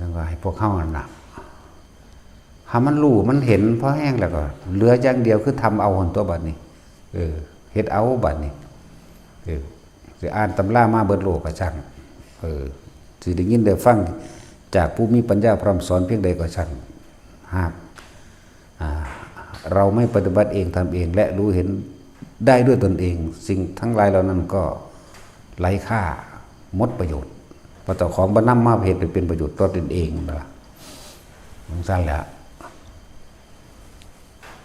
Speaker 1: จังว่าให้พวกเข้าหนักหามันรู้มันเห็นพอแห้งแล้วก็เหลืออย่างเดียวคือทำเอาคนตัวบัดนี้เฮ็ดเอาบัดนี้สิอ่านตำรามาเบิดโลกก็ช่างสิได้ยินได้ฟังจากผู้มีปัญญาพร้อมสอนเพียงใดก็ช่างหากเราไม่ปฏิบัติเองทำเองและรู้เห็นได้ด้วยตนเองสิ่งทั้งหลายเหล่านั้นก็ไร้ค่าหมดประโยชน์เพราะเจ้าของบ่นำมาเหตุเป็นประโยชน์ต่อตนเองนั่นล่ะมันซั่นแหละ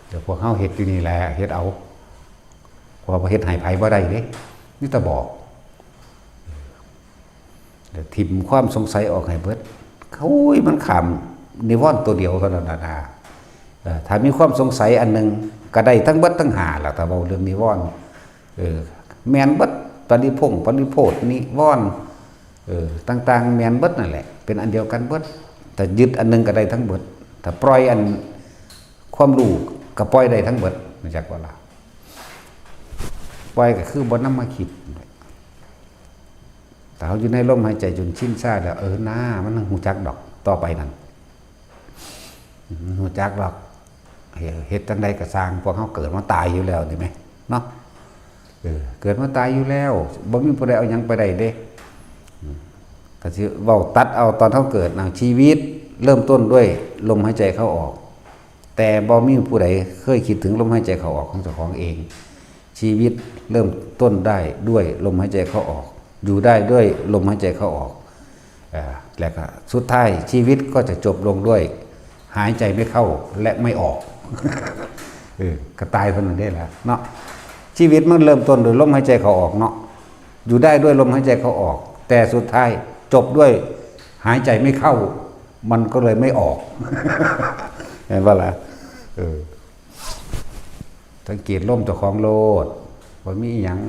Speaker 1: เดี๋ยวพวกเฮาเฮ็ดอยู่นี่แหละเฮ็ดเอาเพราะว่าเฮ็ดให้ไผบ่ได้เด้นี่ตะบอกเดี๋ยวทิ่มความสงสัยออกให้เบิดมันขามนิวรณ์ตัวเดียวเท่านั้นน่ะถ้ามีความสงสัยอันนึงก็ได้ทั้งเบิดทั้งหาล่ะถ้าเว้าเรื่องนิวรณ์ แมนเบิดปริพงปริโพธนิวรณ์ต่างๆแมนเบิดนั่นแหละเป็นอันเดียวกันเบิดแต่ยึดอันนึงก็ได้ทั้งเบิดถ้าปล่อยอันความรู้ก็ปล่อยได้ทั้งเบิดมาจากว่าล่ะปล่อยก็คือบ่นำมาคิดแต่เขาอยู่ในลมหายใจจนชินชาแล้วหน้ามันหูจักดอกต่อไปนั่นหูจักดอกเฮ็ดจังใดก็สร้างพวกเขาเกิดมาตายอยู่แล้วนี่ไหมเนาะเกิดมาตายอยู่แล้วบ่มีผู้ใดเอาหยังไปได้เด้ก็สิเว้าตัดเอาตอนเขาเกิดชีวิตเริ่มต้นด้วยลมหายใจเข้าออกแต่บ่มีผู้ใดเคยคิดถึงลมหายใจเข้าออกของเจ้าของเองชีวิตเริ่มต้นได้ด้วยลมหายใจเข้าออกอยู่ได้ด้วยลมหายใจเข้าออกแล้วก็สุดท้ายชีวิตก็จะจบลงด้วยหายใจไม่เข้าและไม่ออกก็ตายคนนั้นได้แล้วเนาะชีวิตมันเริ่มต้นโดยลมหายใจเข้าออกเนาะอยู่ได้ด้วยลมหายใจเข้าออกแต่สุดท้ายจบด้วยหายใจไม่เข้ามันก็เลยไม่ออกเห็นว่าล่ะสังเกตลมเจ้าของโลดว่ามีหยัง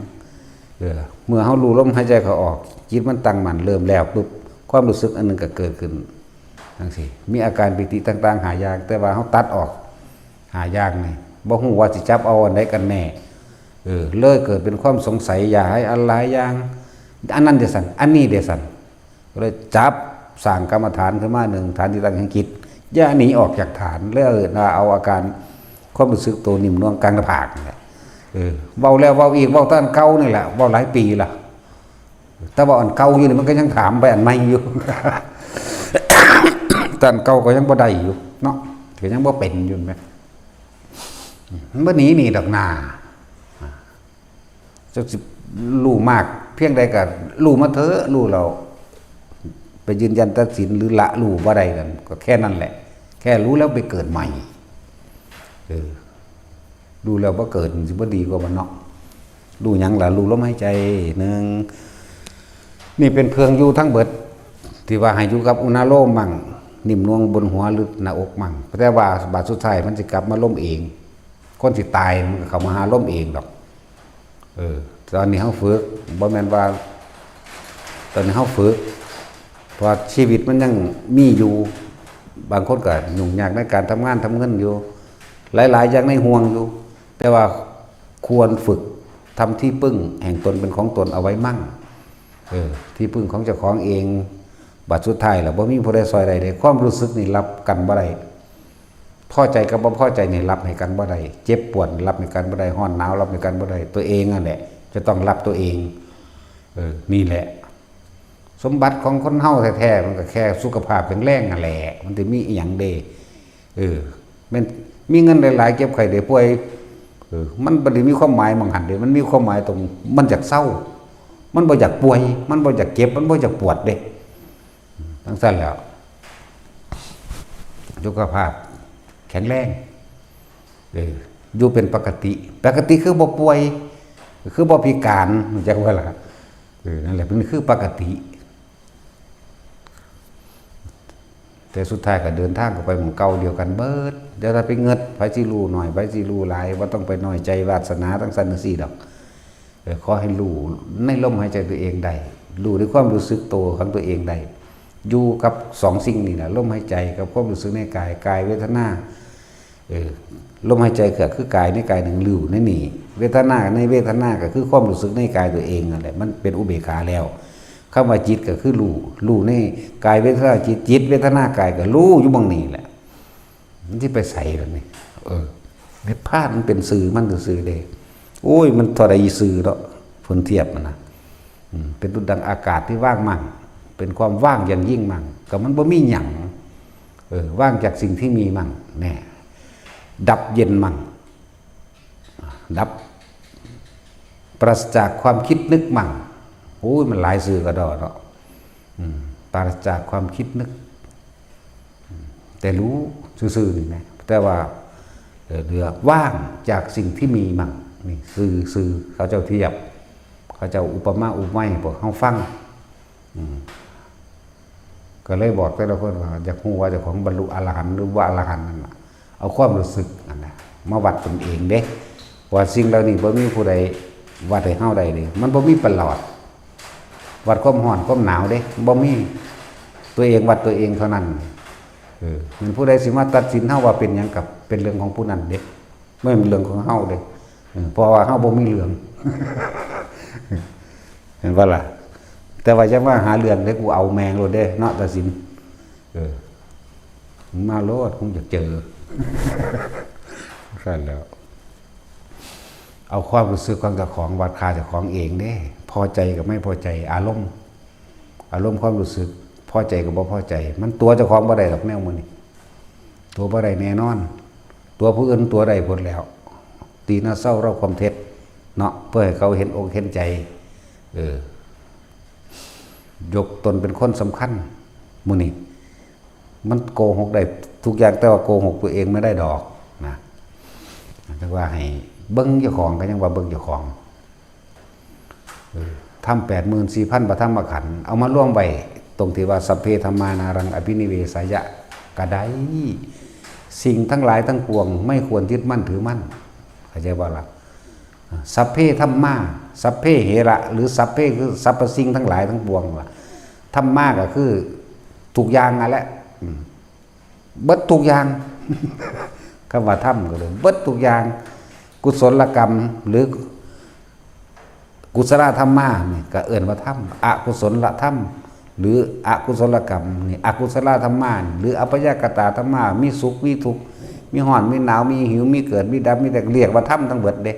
Speaker 1: เมื่อเขารู้ลมหายใจเขาออกจิตมันตั้งมั่นเริ่มแล้วปุ๊บความรู้สึกอันนึงก็เกิดขึ้นทั้งสี่มีอาการปิติต่างๆหายากแต่ว่าเขาตัดออกหายากไงบ่ฮู้ว่าสิจับเอาอันใดกันแน่เลยเกิดเป็นความสงสัยอย่าให้อะไรอย่างอันนั้นเดสันอันนี้เดสันเลยจับสร้างกรรมฐานขึ้นมาหนึ่งฐานที่ตั้งแห่งจิตอย่าหนีออกจากฐานแล้วเอาอาการความรู้สึกตัวนิ่มนวลกลางหน้าผากนี่แหละเบาแล้วเบาอีกเบาตั้งเก่านี่แหละเบาหลายปีละแต่ว่าอันเก่าอยู่นี่มันก็ยังถามไปอันใหม่อยู่ แต่อันเก่าก็ยังบ่ได้อยู่เนาะก็ยังบ่เป็นอยู่ไหมเมื่อนี้ดอกนาจะรู้มากเพียงใดก็รู้มาเถอะรู้เราไปยืนยันตัดสินหรือละรู้ว่าใดกันก็แค่นั้นแหละแค่รู้แล้วไปเกิดใหม่ดูแล้วว่าเกิดสิบ่ดีกว่ามันเนาะดูหยังล่ะรู้ลมหายใจหนึ่งนี่เป็นเพืองอยู่ทั้งเบิดที่ว่าให้อยู่กับอุณาโลมมั่งนิ่มนวลบนหัวหรือหน้าอกมั่งแต่ว่าบาดสุดท้ายมันจะกลับมาล้มเองคนสิตายมันก็เข้ามาหาล้มเองดอกตอนนี้เฮาฝึกบ่แม่นว่าตอนนี้เฮาฝึกเพราะชีวิตมันยังมีอยู่บางคนก็ยุ่งยากในการทำงานทำเงินอยู่หลายๆอย่างในห่วงอยู่แต่ว่าควรฝึกทำที่พึ่งแห่งตนเป็นของตนเอาไว้มั่งที่พึ่งของเจ้าของเองบัดสุดท้ายล่ะบ่มีผู้ใดซอยใดได้ความรู้สึกนี่รับกันบ่ได้พอใจกับบ่พอใจนี่รับให้กันบ่ได้เจ็บปวดรับให้กันบ่ได้ร้อนหนาวรับให้กันบ่ได้ตัวเองนั่นแหละจะต้องรับตัวเองนี่แหละสมบัติของคนเฮาแท้ๆมันก็แค่สุขภาพแข็งแรงนั่นแหละมันสิมีอีหยังเด้มันมีเงินหลายๆเก็บไข้ได้ป่วยมันบ่ได้มีความหมายบางหันเด้มันมีความหมายตรงมันอยากเศร้ามันบ่อยากป่วยมันบ่อยากเจ็บมันบ่อยากปวดเด้ทั้งสั้นแล้วสุขภาพแข็งแรงอยู่เป็นปกติคือบ่ป่วยคือบ่พิการจักว่าล่ะนั่นแหละมันคือปกติแต่สุดท้ายก็เดินทางก็ไปหมู่เก่าเดียวกันเบิดเดี๋ยวถ้าไปเงิดไผสิรู้หน่อยไผสิรู้หลายบ่ต้องไปน้อยใจวาสนาทั้งสั้นทั้งสี่ดอกขอให้รู้ในลมหายใจตัวเองได้รู้ด้วยความรู้สึกตัวของตัวเองได้อยู่กับสองสิ่งนี่นะลมหายใจกับความรู้สึกในกายเวทนาลมหายใจก็คือกายในกายหนึ่งรู้ในนี่เวทนาในเวทนาก็คือความรู้สึกในกายตัวเองนั่นแหละมันเป็นอุเบกขาแล้วคำว่าจิตก็คือรู้ในกายเวทนาจิตเวทนากายก็รู้อยู่บางนี่แหละมันที่ไปใส่แบบนี้ในภาพมันเป็นสื่อมันคือสื่อเด้โอ้ยมันทอดอีสื่อแล้วผลเทียบมันนะเป็นดุจดังอากาศที่ว่างมั่งเป็นความว่างอย่างยิ่งมั่งก็มันบ่มีหยังว่างจากสิ่งที่มีมั่งแน่ดับเย็นมั่งดับปราศจากความคิดนึกมั่งโอ้ยมันหลายสื่อก็ดอเนาะปราศจากความคิดนึกแต่รู้ซื่อๆนี่นะแต่ว่าเรือว่างจากสิ่งที่มีมั่งนี่สื่อเขาเจ้าเทียบเขาเจ้าอุปมาอุปไมยพวกเขาฟังก็เลยบอกแต่ละคนว่าอยากรู้ว่าเจ้าของบรรลุอรหันต์หรือว่าอรหันต์นั่นเอาความรู้สึกนั่นนะมาวัดตนเองเด้ว่าสิ่งเหล่านี้บ่มีผู้ใด วัดให้เฮาได้เด้มันบ่มีประหลอดวัดความร้อนความหนาวเด้บ่มีตัวเองวัดตัวเองเท่านั้นมันผู้ใดสิมาตัดสินเฮาว่าเป็นหยังกับเป็นเรื่องของผู้นั้นเด้ไม่เป็นเรื่องของเฮาเด้เพราะว่าเฮาบ่มีเรื่อง เห็นว่าล่ะแต่ว่าจังว่าหาเรื่องเด้กูเอาแมงโลดเด้เนาะตัดสินมาโลดคงจะเจอใช่แล้วเอาความรู้สึกของเจ้าของวัดค่าเจ้าของเองเด้พอใจกับไม่พอใจอารมณ์ความรู้สึกพอใจกับบ่พอใจมันตัวเจ้าของบ่ได้ดอกแนวมื้อนี้ตัวบ่ได้แน่นอนตัวผู้อื่นตัวใดพ้นแล้วตีหน้าเศร้าเราความเท็จเนาะเพื่อให้เขาเห็นอกเห็นใจยกตนเป็นคนสำคัญมื้อนี้มันโกหกได้ทุกอย่างแต่ว่าโกหกตัวเองไม่ได้ดอกนะแต่ว่าให้เบิ้งเจ้าของก็ยังว่าเบิ้งเจ้าของทำ84,000 ปฐมขันธ์เอามาร่วมไว้ตรงที่ว่าสัพเพธัมมานารังอภินิเวสายะกะได้สิ่งทั้งหลายทั้งปวงไม่ควรยึดมั่นถือมั่นเข้าใจบ่ล่ะสัพเพธัมมาสัพเพเหระหรือสัพเพคือสรรพสิ่งทั้งหลายทั้งปวงล่ะธัมมาก็คือทุกอย่างนั่นแหละเบิดทุกอย่างคำว่าธรรมก็เลยเบิดทุกอย่างกุศลกรรมหรือกุศลธรรมะนี่ก็เอิ้นว่าธรรมอกุศลธรรมหรืออกุศลกรรมนี่อกุศลธรรมะหรืออัปยากตาธรรมะมีสุขมีทุกข์มีร้อนมีหนาวมีหิวมีเกิดมีดับมีแต่เรียกว่าธรรมทั้งเบิดเด้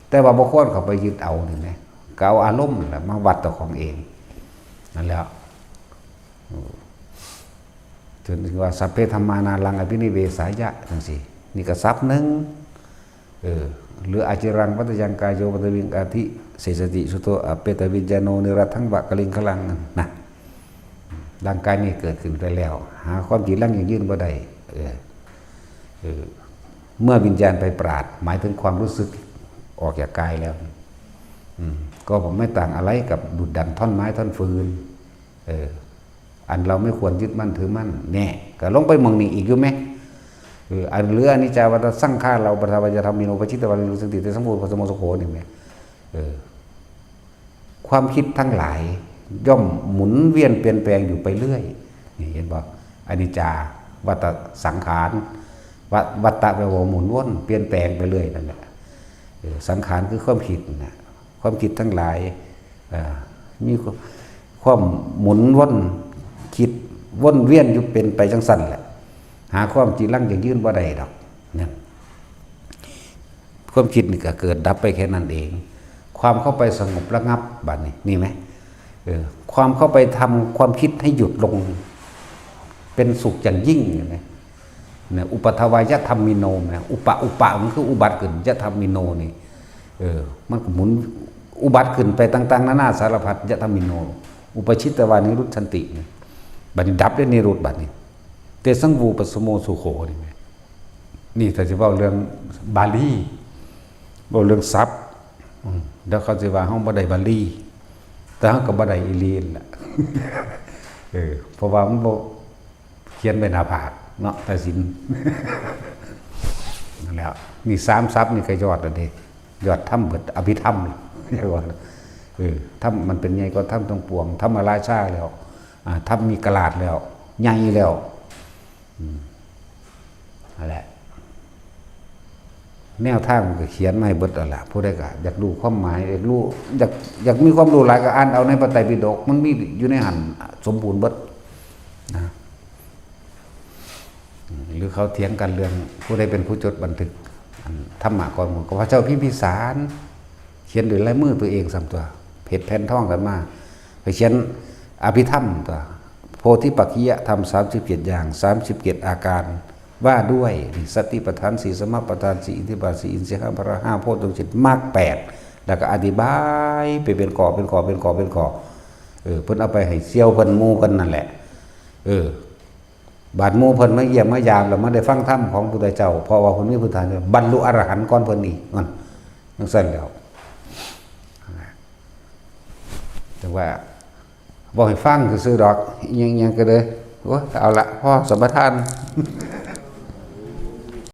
Speaker 1: แต่ว่าบ่ควรเข้าไปยึดเอานี่แหละก็เอาอารมณ์นั่นแหละมาวัดตัวของเองนั่นแหละถึงว่าสัพเพธัมมานารังอภินิเวสายะจังซี่นี่ก็ทรัพย์นึงหรืออาจิรังวัตยังกายโยวัตวิงอาทิเสสติสุโตอเปตวิญญาโนนิรัตถังวะกลิงคลังนะร่างกายนี้เกิดขึ้นไปแล้วหาความจริงยั่งยืนบ่ได้เมื่อวิญญาณไปปราดหมายถึงความรู้สึกออกจากกายแล้วก็ผมไม่ต่างอะไรกับดุจดันท่อนไม้ท่อนฟืนอันเราไม่ควรยึดมั่นถือมั่นแน่ก็ลงไปเมืองนี้อีกอยู่ไหมอันเรืออนิจจาวัฏสังขารเราปทาวายธรรมิโนปชิตวานิรุสันติเตสัมโพธิสมโมสโขนี่ไหมความคิดทั้งหลายย่อมหมุนเวียนเปลี่ยนแปลงอยู่ไปเรื่อยนี่เห็นบอกอนิจจาวัฏสังขารวัฏฏะแปลว่าหมุนวนเปลี่ยนแปลงไปเรื่อยนั่นแหละสังขารคือความคิดนะความคิดทั้งหลายมีความหมุนวนคิดวนเวียนอยู่เป็นไปจังสั่นแหละหาความจริงลั่งอย่างยืนว่าใดดอกเนี่ยความคิดนี่ก็เกิดดับไปแค่นั้นเองความเข้าไปสงบระงับบัดนี้นี่ไหมความเข้าไปทำความคิดให้หยุดลงเป็นสุขอย่างยิ่งเห็นไหมเนี่ยอุปทวายะธรรมิโนนะอุปะมันคืออุบัติขึ้นยะธรรมิโนนี่มันหมุนอุบัติขึ้นไปต่างๆนานาสารพัดยะธรรมิโนอุปชิตวานิรุตชันติบัดนี้ดับได้นิโรธบัดนี้เตสังวูปสโมสุโขนี่ถ้าจะว่าเรื่องบาลีว่าเรื่องทรัพย์แล้วเขาจะว่าห้องบ่ได้บาลีแต่ห้องกับบ่ได้อีลีนแหละเพราะว่ามันบ่เขียนเป็นหน้าผากเนาะแต่สินนั่นแหละนี่3ทรัพย์นี่ก็ยอดแล้วเด้ยอดธรรมเบิดอภิธรรมเรียกว่าธรรมมันเป็นใหญ่กว่าธรรมทั้งปวงธรรมราชาแล้วธรรมมีกลาดแล้วใหญ่แล้วนั่นแหละแนวทางมันก็เขียนไม่เบิดอะไรผู้ใดก็อยากรู้ความหมายอยากมีความรู้หลายก็อ่านเอาในพระไตรปิฎกมันมีอยู่ในหันสมบูรณ์เบิดนะหรือเขาเถียงกันเรื่องผู้ใดเป็นผู้จดบันทึกธรรมะก่อนหมดก็พระเจ้าพิมพิสารเขียนด้วยลายมือตัวเองซ้ำตัวเพชรแผ่นท่องกันมาไปเขียนอภิธรรมตัวโพธิปักขิยธรรม37อย่าง37อาการว่าด้วยสติปัฏฐาน4สมปัฏฐาน4อิทธิบาท4อินทรีย์5พละ5โพชฌงค์7มรรค8แล้วก็อธิบายไปเป็นข้อเพิ่นเอาไปให้เสี่ยวเพิ่นหมู่เพิ่นนั่นแหละบาดหมู่เพิ่นมาเยี่ยมมายามแล้วมาได้ฟังธรรมของพระพุทธเจ้าเพราะว่าเพิ่นมีพื้นฐานบรรลุอรหันต์ก่อนเพิ่นอีกนั่นจังซั่นแล้วแต่ว่าบ่ให้ฟังซื่อๆดอกยังก็เลยโอ้เอาละพ่อสัมปทาน